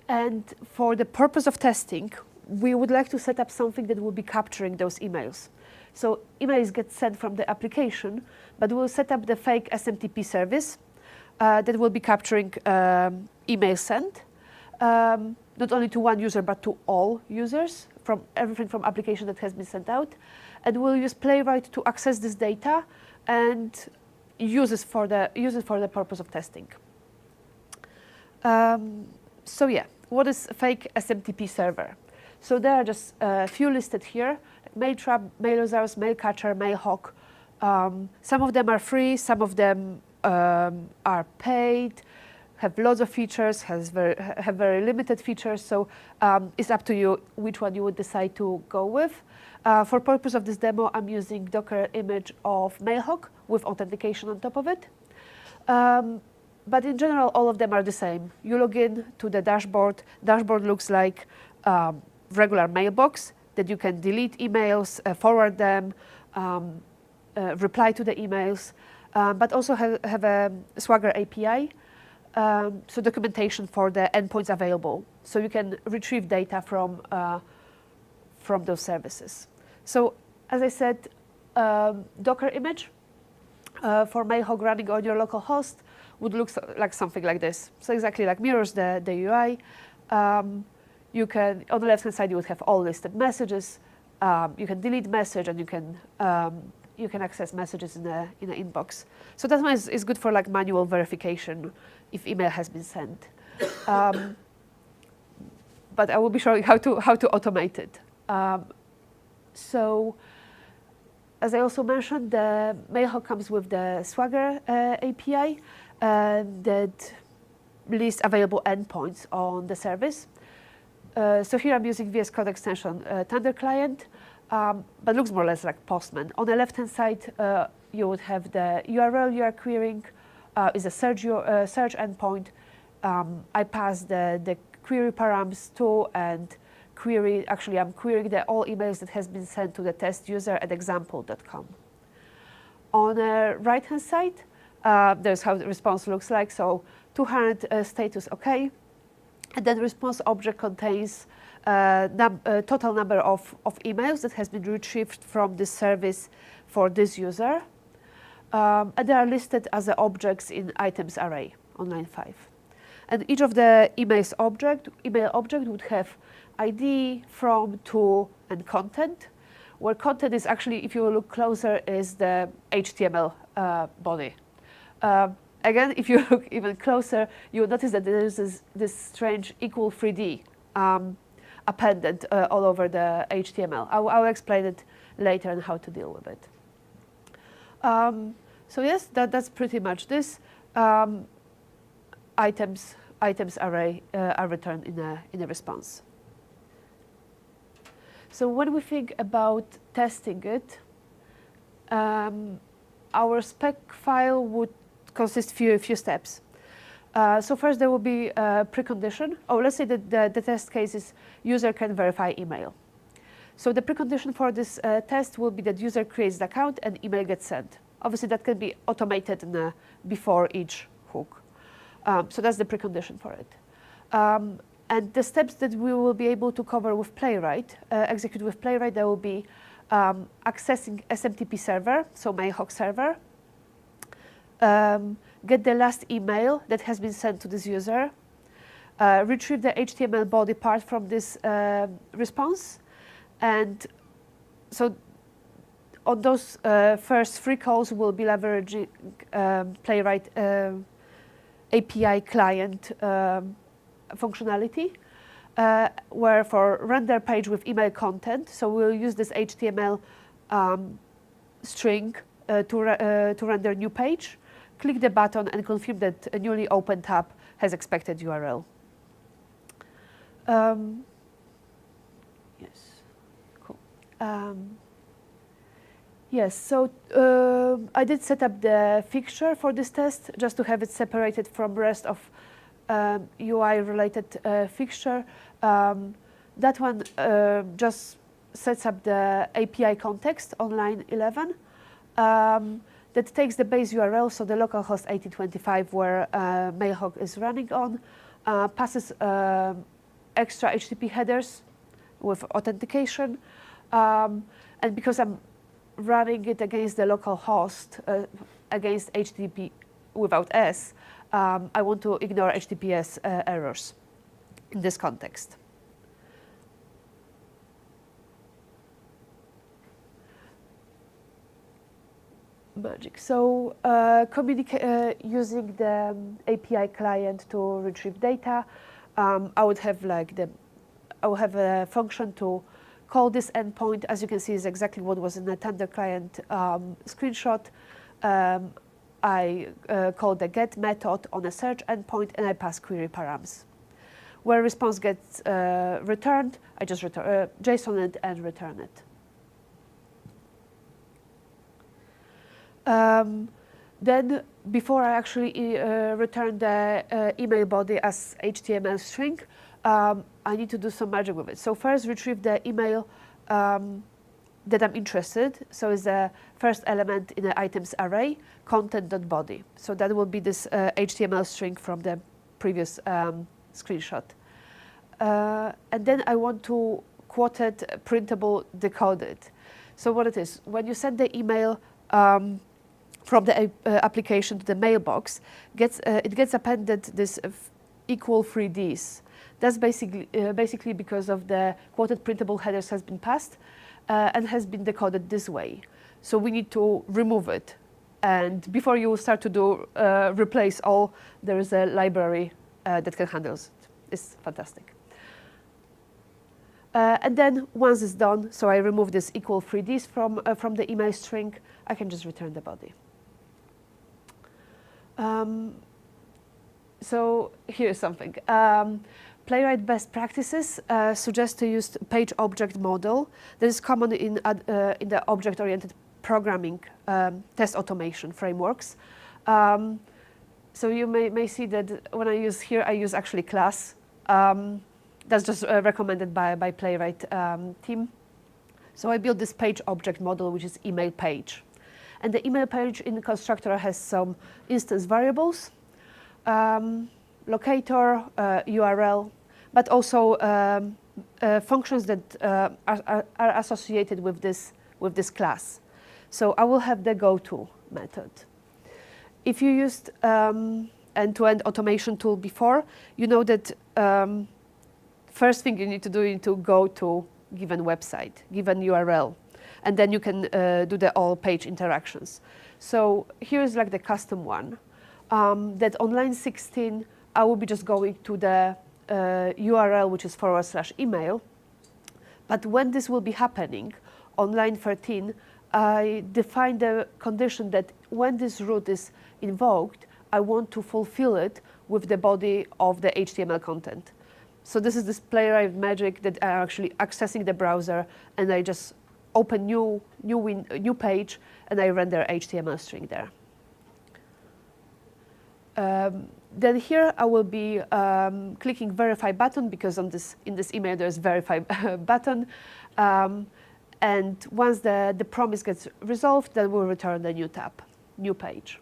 And for the purpose of testing, we would like to set up something that will be capturing those emails. So emails get sent from the application, but we'll set up the fake SMTP service that will be capturing email sent, not only to one user, but to all users, from everything from application that has been sent out. And we'll use Playwright to access this data and use it for the purpose of testing. So yeah, what is a fake SMTP server? So there are just a few listed here: Mailtrap, Mailosaurus, Mailcatcher, Mailhawk. Some of them are free, some of them are paid, have lots of features, have very limited features. So it's up to you which one you would decide to go with. For purpose of this demo, I'm using Docker image of Mailhawk with authentication on top of it. But in general, all of them are the same. You log in to the dashboard. Dashboard looks like regular mailbox that you can delete emails, forward them, reply to the emails, but also have a Swagger API, so documentation for the endpoints available. So you can retrieve data from those services. So as I said, Docker image for Mailhawk running on your local host would look like something like this. So exactly like mirrors the UI. You can, on the left-hand side, you would have all listed messages. You can delete message, and you can access messages in the inbox. So that one is good for like manual verification if email has been sent. But I will be showing how to automate it. So, as I also mentioned, the Mailhawk comes with the Swagger API that lists available endpoints on the service. So here I'm using VS Code extension Thunder client, but looks more or less like Postman. On the left-hand side, you would have the URL you are querying, is a search endpoint. I pass the query params to and query. Actually, I'm querying all emails that has been sent to the test user at example.com. On the right-hand side, there's how the response looks like. So 200 status OK. And then the response object contains total number of emails that has been retrieved from this service for this user. And they are listed as the objects in items array on line 5. And each of the email object would have ID, from, to, and content, where content is actually, if you look closer, is the HTML body. Again, if you look even closer, you will notice that there is this strange equal 3D appended all over the HTML. I'll explain it later and how to deal with it. So yes, that's pretty much this. Items array are returned in a response. So when we think about testing it, our spec file would consist few steps. So first there will be a precondition. Oh, let's say that the test case is user can verify email. So the precondition for this test will be that user creates the account and email gets sent. Obviously that can be automated before each hook. So that's the precondition for it. And the steps that we will be able to cover with Playwright, execute with Playwright, there will be accessing SMTP server, so Mailhawk server, get the last email that has been sent to this user, retrieve the HTML body part from this response, and so on those first 3 calls, we'll be leveraging Playwright API client functionality, where for render page with email content, so we'll use this HTML string to render new page. Click the button and confirm that a newly opened tab has expected URL. Yes, cool. Yes, so I did set up the fixture for this test just to have it separated from rest of UI-related fixture. That one just sets up the API context on line 11. That takes the base URL, so the localhost 8025 where Mailhawk is running on, passes extra HTTP headers with authentication. And because I'm running it against the local host, against HTTP without S, I want to ignore HTTPS errors in this context. Magic. So using the API client to retrieve data, I would have a function to call this endpoint. As you can see, is exactly what was in the Thunder client screenshot. I call the get method on a search endpoint, and I pass query params. Where response gets returned, I just JSON it and return it. Then, before I actually return the email body as HTML string, I need to do some magic with it. So first, retrieve the email that I'm interested. So it's the first element in the items array, content.body. So that will be this HTML string from the previous screenshot. And then I want to quoted, printable, decoded. So what it is, when you send the email from the application to the mailbox, it gets appended this equal 3Ds. That's basically because of the quoted printable headers has been passed and has been decoded this way. So we need to remove it. And before you start to do replace all, there is a library that can handle it. It's fantastic. And then once it's done, so I remove this equal 3Ds from the email string, I can just return the body. So here's something. Playwright best practices suggest to use page object model that is common in the object-oriented programming test automation frameworks. So you may see that when I use here, I use actually class. That's just recommended by Playwright team. So I built this page object model, which is email page. And the email page in the constructor has some instance variables, locator, URL, but also functions that are associated with this class. So I will have the goto method. If you used end-to-end automation tool before, you know that first thing you need to do is to go to given website, given URL, and then you can do the all page interactions. So here's like the custom one, that on line 16, I will be just going to the URL, which is /email. But when this will be happening, on line 13, I define the condition that when this route is invoked, I want to fulfill it with the body of the HTML content. So this is this Playwright magic that are actually accessing the browser, and I just open new page, and I render HTML string there. Then here I will be clicking verify button, because in this email there's verify button. And once the promise gets resolved, then we'll return the new tab, new page.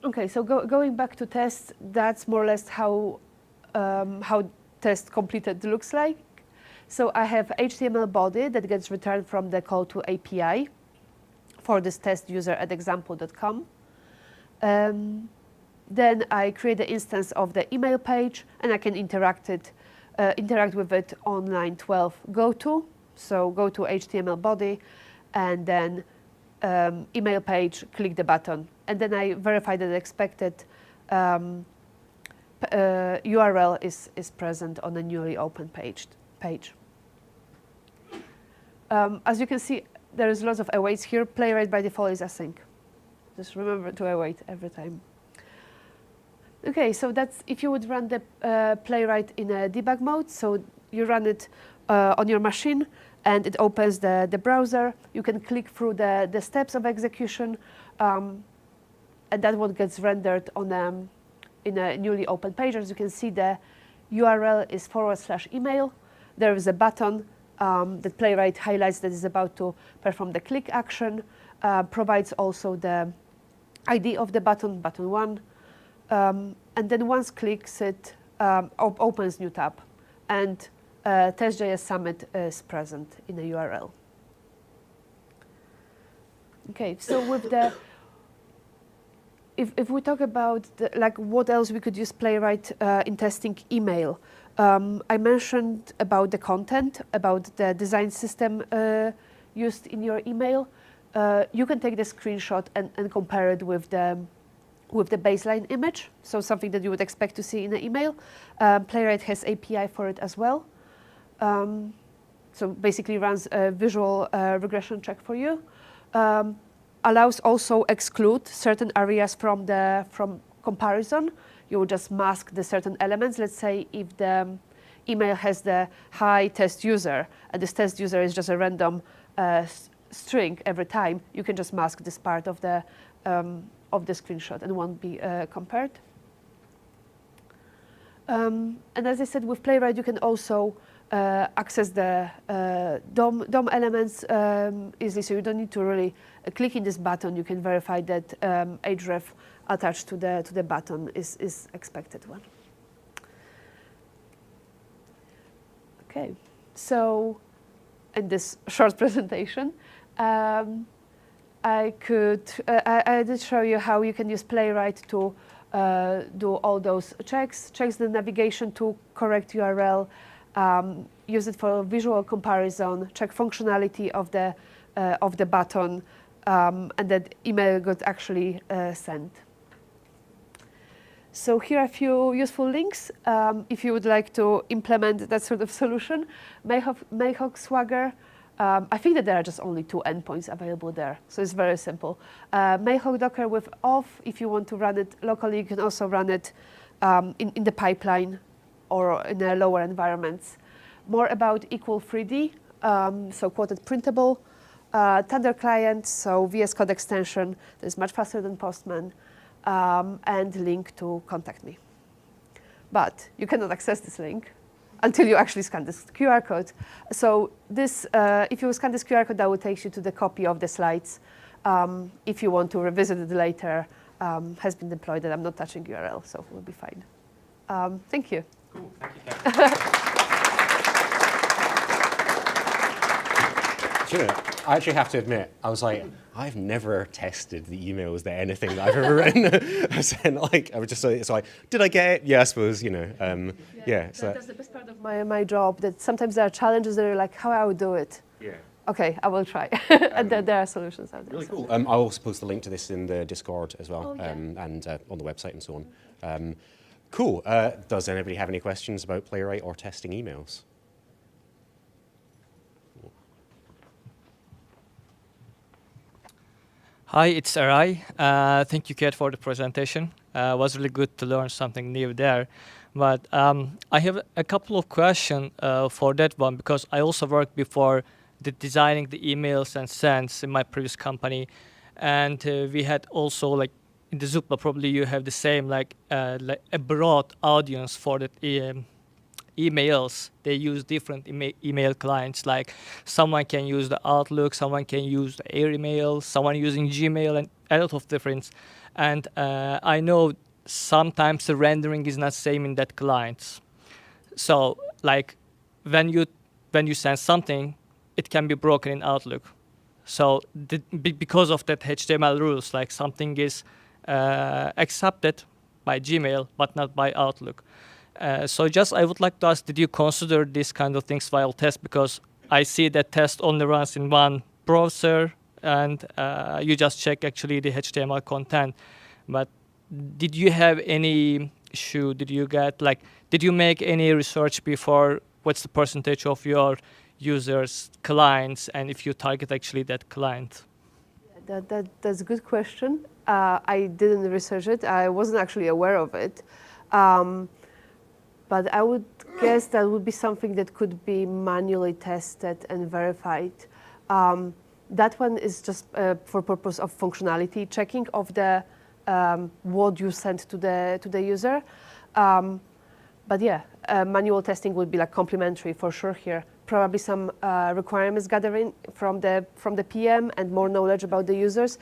Okay, so going back to tests, that's more or less how test completed looks like. So I have HTML body that gets returned from the call to API for this test user at example.com. Then I create the instance of the email page, and I can interact with it on line 12 goto. So go to HTML body, and then email page, click the button, and then I verify that the expected URL is present on the newly opened page. As you can see, there is lots of awaits here. Playwright by default is async. Just remember to await every time. Okay, so that's if you would run the Playwright in a debug mode. So you run it on your machine, and it opens the browser. You can click through the steps of execution, and that one gets rendered on in a newly opened page. As you can see, the URL is /email. There is a button that Playwright highlights that is about to perform the click action, provides also the ID of the button, button 1, and then once clicks it, opens new tab, and Test.js Summit is present in the URL. Okay, so with the, if we talk about like what else we could use Playwright in testing email, I mentioned about the content, about the design system used in your email. You can take the screenshot and compare it with the baseline image, so something that you would expect to see in an email. Playwright has API for it as well. So basically runs a visual regression check for you. Allows also exclude certain areas from comparison. You would just mask the certain elements. Let's say if the email has the hi test user, and this test user is just a random string every time, you can just mask this part of the screenshot and won't be compared. And as I said, with Playwright, you can also access the DOM elements easily, so you don't need to really click in this button. You can verify that href attached to the button is expected one. Okay, so in this short presentation, I did show you how you can use Playwright to do all those checks the navigation to correct URL, use it for visual comparison, check functionality of the button, and that email got actually sent. So here are a few useful links if you would like to implement that sort of solution. Mayhawk Swagger. I think that there are just only 2 endpoints available there, so it's very simple. Mayhawk Docker with off. If you want to run it locally, you can also run it in the pipeline or in the lower environments. More about equal3d, so quoted printable. Thunder client, so VS Code extension that is much faster than Postman, and link to contact me. But you cannot access this link until you actually scan this QR code. So this, if you scan this QR code, that will take you to the copy of the slides. If you want to revisit it later, has been deployed, and I'm not touching URL, so we'll be fine. Thank you. Cool, thank you, Karen. You know, I actually have to admit, I was like, I've never tested the emails that anything that I've ever written. I was just so like, did I get it? Yeah, I suppose, you know, yeah. So that's the best part of my job, that sometimes there are challenges that are like, how I would do it. Yeah. Okay, I will try. And there are solutions out there. Really cool. I'll also post the link to this in the Discord as well, Oh, yeah. and on the website and so on. Cool. Does anybody have any questions about Playwright or testing emails? Hi, it's Esri. Thank you, Kat, for the presentation. It was really good to learn something new there. But I have a couple of questions for that one, because I also worked before designing the emails and sends in my previous company. And we had also, like, in the Zoopla, probably you have the same, like a broad audience for that emails. They use different email clients, like someone can use the Outlook, someone can use the Air email, someone using Gmail, and a lot of difference. And I know sometimes the rendering is not same in that clients. So like when you send something, it can be broken in Outlook. So because of that HTML rules, like something is accepted by Gmail, but not by Outlook. So just I would like to ask, did you consider these kind of things while test? Because I see that test only runs in one browser, and you just check actually the HTML content. But did you have any issue? Did you make any research before? What's the percentage of your users, clients, and if you target actually that client? That's a good question. I didn't research it. I wasn't actually aware of it. But I would guess that would be something that could be manually tested and verified. That one is just for purpose of functionality checking of the what you send to the user. But yeah, manual testing would be like complementary for sure here. Probably some requirements gathering from the PM and more knowledge about the users.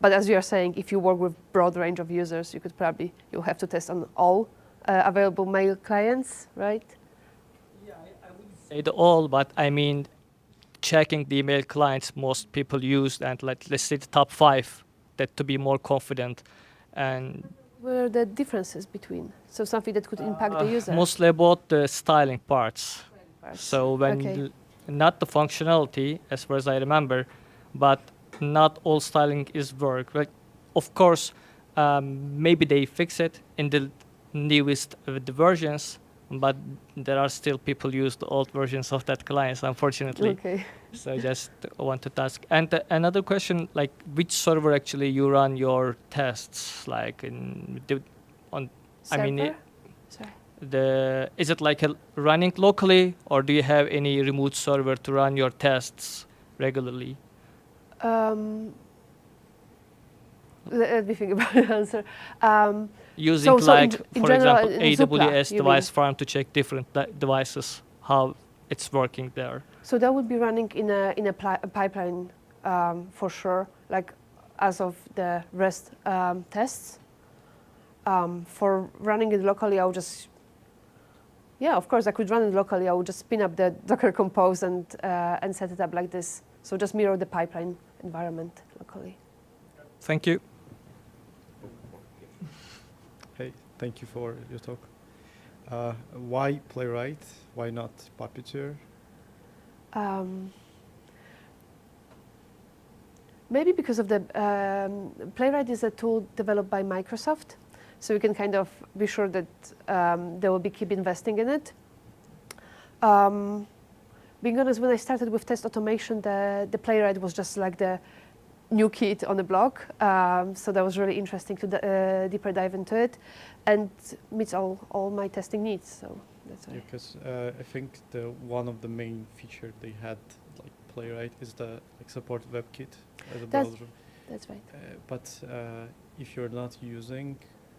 But as you are saying, if you work with broad range of users, you'll have to test on all available mail clients, right? Yeah, I wouldn't say the all, but I mean checking the email clients most people use and let's say the top 5 that to be more confident. And What are the differences between? So something that could impact the user? mostly about the styling parts. Parts. So when Okay. not the functionality, as far as I remember, but not all styling is work. Like, of course, maybe they fix it in the newest the versions, but there are still people use the old versions of that clients, unfortunately. Okay. So I just want to ask. And another question, like which server actually you run your tests, like I mean, Server? Sorry. is it like running locally, or do you have any remote server to run your tests regularly? Let me think about the answer. Using so like, in for general, example, in Zoopla, AWS you device mean? farm to check different devices, how it's working there. So that would be running in a pipeline for sure, like as of the REST tests. For running it locally, I would just, yeah, of course, I could run it locally. I would just spin up the Docker Compose and set it up like this. So just mirror the pipeline environment locally. Thank you. Hey, thank you for your talk. Why Playwright? Why not Puppeteer? Maybe because of the Playwright is a tool developed by Microsoft, so you can kind of be sure that they will keep investing in it. Being honest, when I started with test automation, the Playwright was just like the new kid on the block, so that was really interesting to deeper dive into it, and meets all my testing needs. So that's why. Yeah, because I think one of the main features they had, like Playwright, is the support WebKit as a browser. That's right. But if you're not using,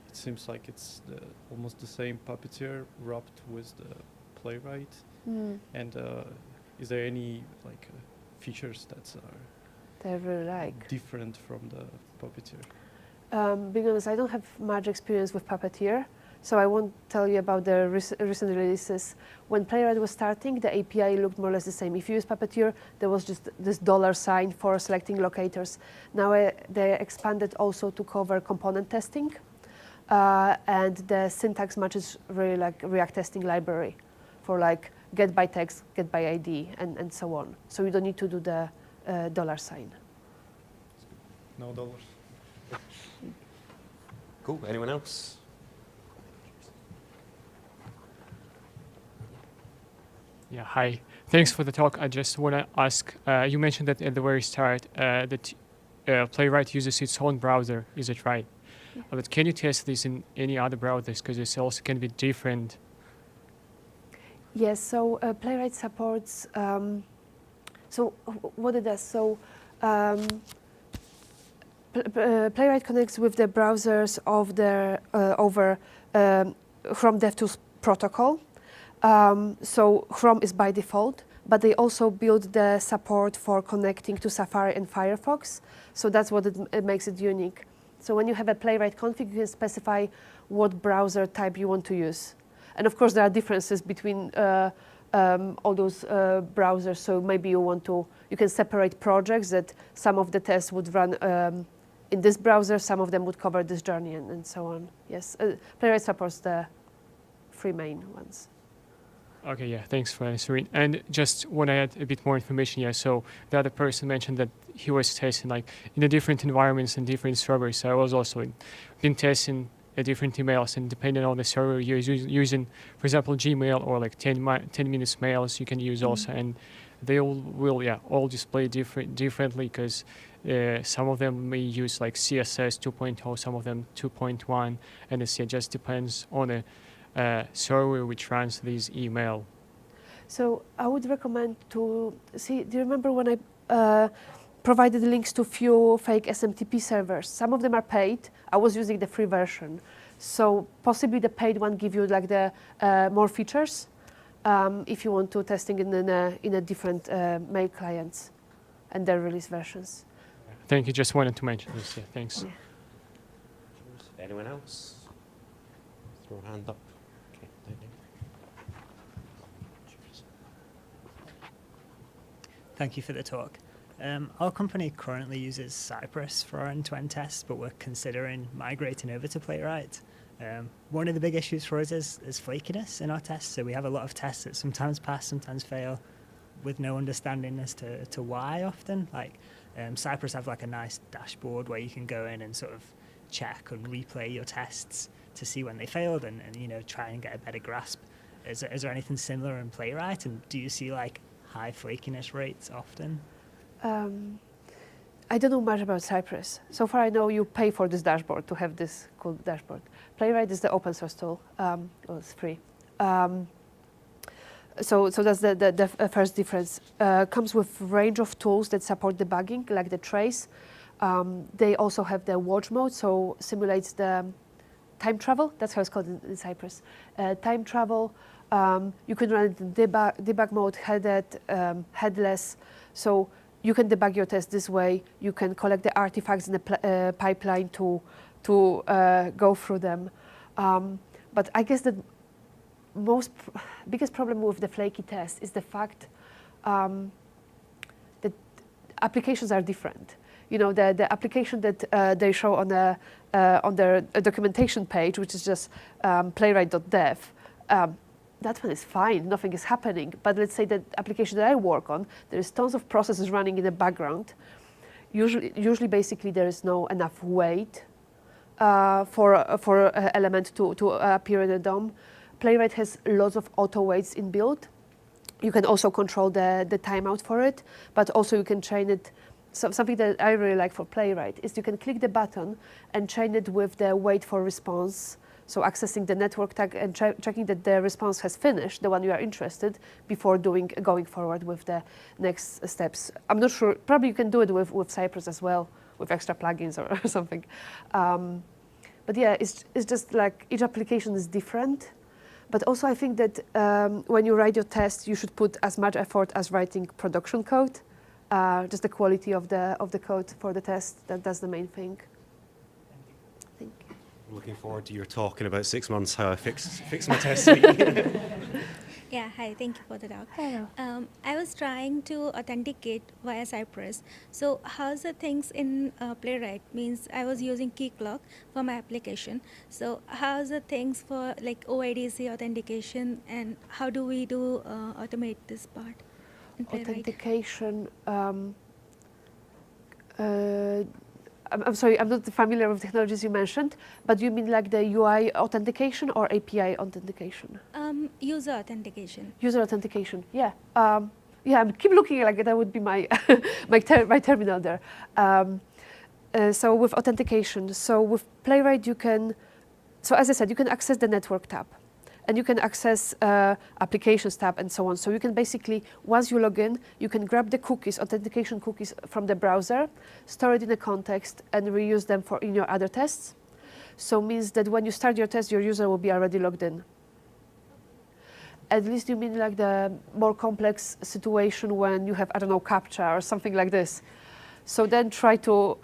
it seems like it's almost the same Puppeteer wrapped with the Playwright. And is there any features that are I really like. different from the Puppeteer? Being honest, I don't have much experience with Puppeteer, so I won't tell you about the recent releases. When Playwright was starting, the API looked more or less the same. If you use Puppeteer, there was just this $sign for selecting locators. Now they expanded also to cover component testing, and the syntax matches really like React testing library for like get by text, get by ID, and so on. So you don't need to do the $sign. No dollars. Cool. Anyone else? Yeah, hi. Thanks for the talk. I just want to ask, you mentioned that at the very start that Playwright uses its own browser. Is it right? But can you test this in any other browsers? Because it also can be different. Yes, so Playwright supports, so what it does, so Playwright connects with the browsers of the over Chrome DevTools protocol. So Chrome is by default, but they also build the support for connecting to Safari and Firefox. So that's what it makes it unique. So when you have a Playwright config, you can specify what browser type you want to use. And of course, there are differences between all those browsers. So maybe you can separate projects that some of the tests would run in this browser, some of them would cover this journey, and so on. Yes, Playwright supports the 3 main ones. Okay, yeah, thanks for answering. And just want to add a bit more information. Yeah, so the other person mentioned that he was testing like in the different environments and different servers. So I was also been testing different emails, and depending on the server you're using, for example, Gmail or like 10 minutes mails you can use also, and they all display differently because some of them may use like CSS 2.0, some of them 2.1, and it just depends on the server which runs this email. So I would recommend to see. Do you remember when I provided links to few fake SMTP servers. Some of them are paid. I was using the free version. So possibly the paid one give you like the more features if you want to testing in a different mail clients and their release versions. Thank you. Just wanted to mention this. Yeah, thanks. Yeah. Anyone else? Throw a hand up. Okay. Thank you for the talk. Our company currently uses Cypress for our end-to-end tests, but we're considering migrating over to Playwright. One of the big issues for us is flakiness in our tests. So we have a lot of tests that sometimes pass, sometimes fail, with no understanding as to why often. Like Cypress have like a nice dashboard where you can go in and sort of check and replay your tests to see when they failed and you know, try and get a better grasp. Is there anything similar in Playwright? And do you see like high flakiness rates often? I don't know much about Cypress. So far I know you pay for this dashboard to have this cool dashboard. Playwright is the open source tool. Well, it's free. So that's the first difference. Comes with range of tools that support debugging, like the trace. They also have the watch mode, so simulates the time travel. That's how it's called in Cypress. Time travel. You can run it in debug mode, headed, headless. So you can debug your test this way. You can collect the artifacts in the pipeline to go through them. But I guess the biggest problem with the flaky test is the fact that applications are different. You know, the application that they show on their documentation page, which is just playwright.dev, that one is fine, nothing is happening. But let's say the application that I work on, there's tons of processes running in the background. Usually basically there is no enough weight for an element to appear in the DOM. Playwright has lots of auto weights inbuilt. You can also control the timeout for it, but also you can chain it. So something that I really like for Playwright is you can click the button and chain it with the wait for response. So accessing the network tag and checking that the response has finished, the one you are interested, before going forward with the next steps. I'm not sure, probably you can do it with Cypress as well, with extra plugins or something. But yeah, it's just like each application is different. But also I think that when you write your test, you should put as much effort as writing production code. Just the quality of the code for the test, that's the main thing. Looking forward to your talk in about 6 months, how I fix my test suite. Yeah, hi, thank you for the talk. Hello. I was trying to authenticate via Cypress. So how's the things in Playwright? Means I was using key clock for my application. So how's the things for like OIDC authentication, and how do we do automate this part in Playwright? Authentication. I'm sorry, I'm not familiar with technologies you mentioned, but you mean like the UI authentication or API authentication? User authentication. User authentication, yeah. Yeah, I keep looking like that would be my my terminal there. So with authentication, so with Playwright you can, so as I said, you can access the network tab. And you can access applications tab and so on. So you can basically, once you log in, you can grab the cookies, authentication cookies from the browser, store it in a context, and reuse them in your other tests. So means that when you start your test, your user will be already logged in. At least you mean like the more complex situation when you have, I don't know, CAPTCHA or something like this. So then try to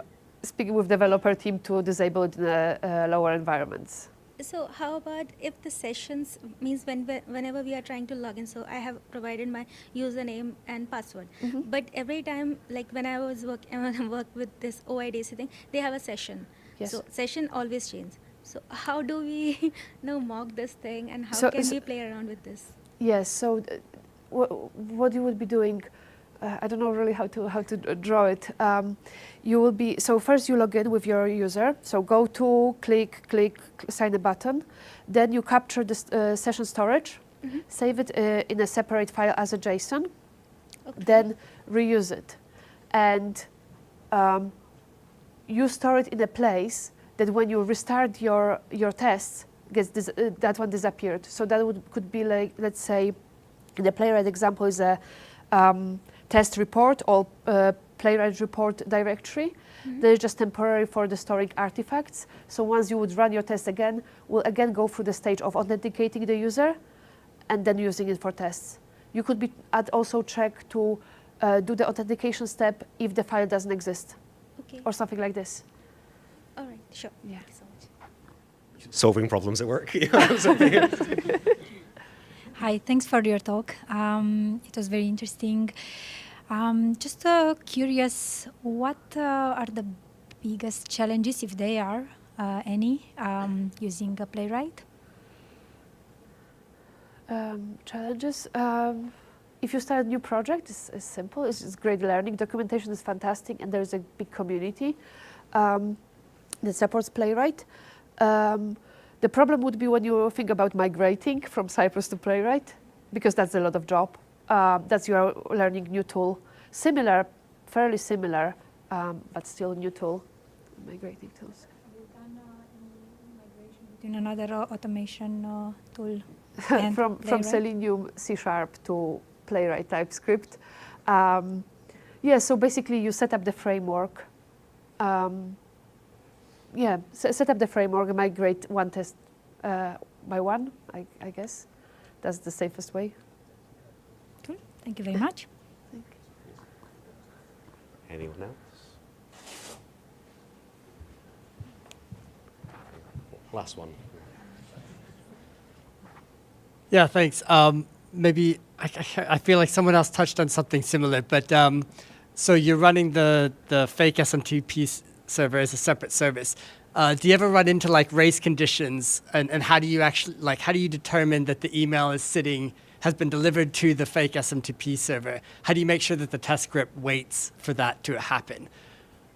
speak with developer team to disable it in lower environments. So how about if the sessions means whenever we are trying to log in, so I have provided my username and password, but every time, like when I was work with this OIDC thing, they have a session. Yes. So session always changes. So how do we mock this thing, and how can we play around with this? Yes. So what you would be doing, I don't know really how to draw it. You will be, so first you log in with your user. So go to, click, sign a button. Then you capture the session storage, save it in a separate file as a JSON, then reuse it. And you store it in a place that when you restart your tests, that one disappeared. So that could be like, let's say, in the Playwright example is a test report or Playwright report directory. They're just temporary for the storing artifacts. So once you would run your test again, we'll again go through the stage of authenticating the user and then using it for tests. You could be also check to do the authentication step if the file doesn't exist, or something like this. All right, sure. Yeah. Thank you so much. Solving problems at work. Hi, thanks for your talk. It was very interesting. Just curious, what are the biggest challenges, if there are any, using a Playwright? Challenges? If you start a new project, it's simple. It's great learning. Documentation is fantastic, and there's a big community that supports Playwright. The problem would be when you think about migrating from Cypress to Playwright, because that's a lot of job. That's you are learning new tool. Similar, fairly similar, but still new tool. Migrating tools. Have you done any migration between another automation tool? From Selenium C# to Playwright TypeScript. Yeah, so basically you set up the framework. Set up the framework and migrate one test by one, I guess. That's the safest way. Cool. Thank you very much. Anyone else? Last one. Yeah, thanks. Maybe I feel like someone else touched on something similar, but so you're running the fake SMTP server as a separate service. Do you ever run into like race conditions, and how do you actually how do you determine that the email has been delivered to the fake SMTP server? How do you make sure that the test script waits for that to happen,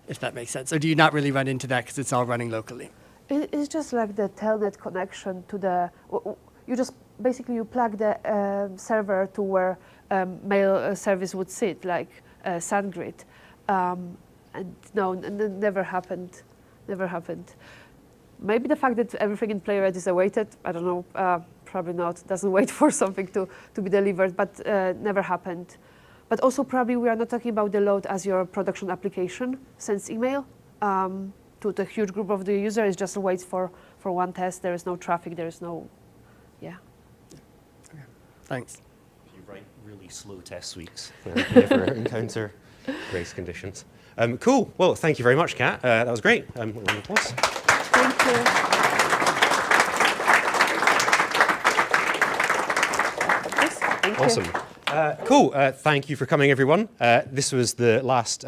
if that makes sense? Or do you not really run into that because it's all running locally? It's just like the telnet connection to the. You just basically you plug the server to where mail service would sit, like SandGrid, and no, never happened. Never happened. Maybe the fact that everything in Playwright is awaited, I don't know. Probably not. Doesn't wait for something to be delivered, but never happened. But also probably we are not talking about the load as your production application sends email to the huge group of the user. It just waits for one test. There is no traffic. There is no. Yeah. Okay. Thanks. You write really slow test suites. You never encounter race conditions. Cool. Well, thank you very much, Kat. That was great. Round of applause. Thank you. Yes, thank Awesome. Cool. Thank you for coming, everyone. This was the last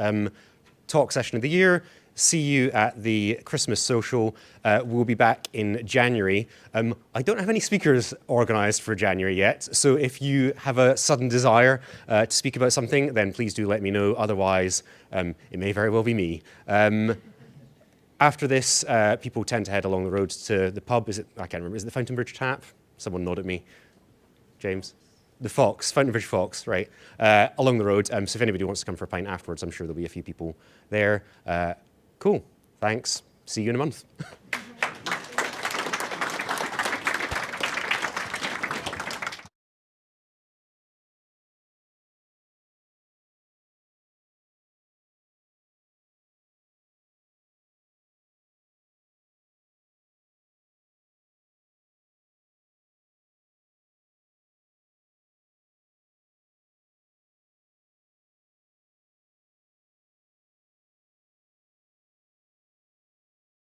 talk session of the year. See you at the Christmas social. We'll be back in January. I don't have any speakers organized for January yet, so if you have a sudden desire to speak about something, then please do let me know. Otherwise, it may very well be me. After this, people tend to head along the road to the pub. I can't remember, is it the Fountain Bridge Tap? Someone nod at me. James? The Fox, Fountain Bridge Fox, right? Along the road. So if anybody wants to come for a pint afterwards, I'm sure there'll be a few people there. Cool. Thanks. See you in a month.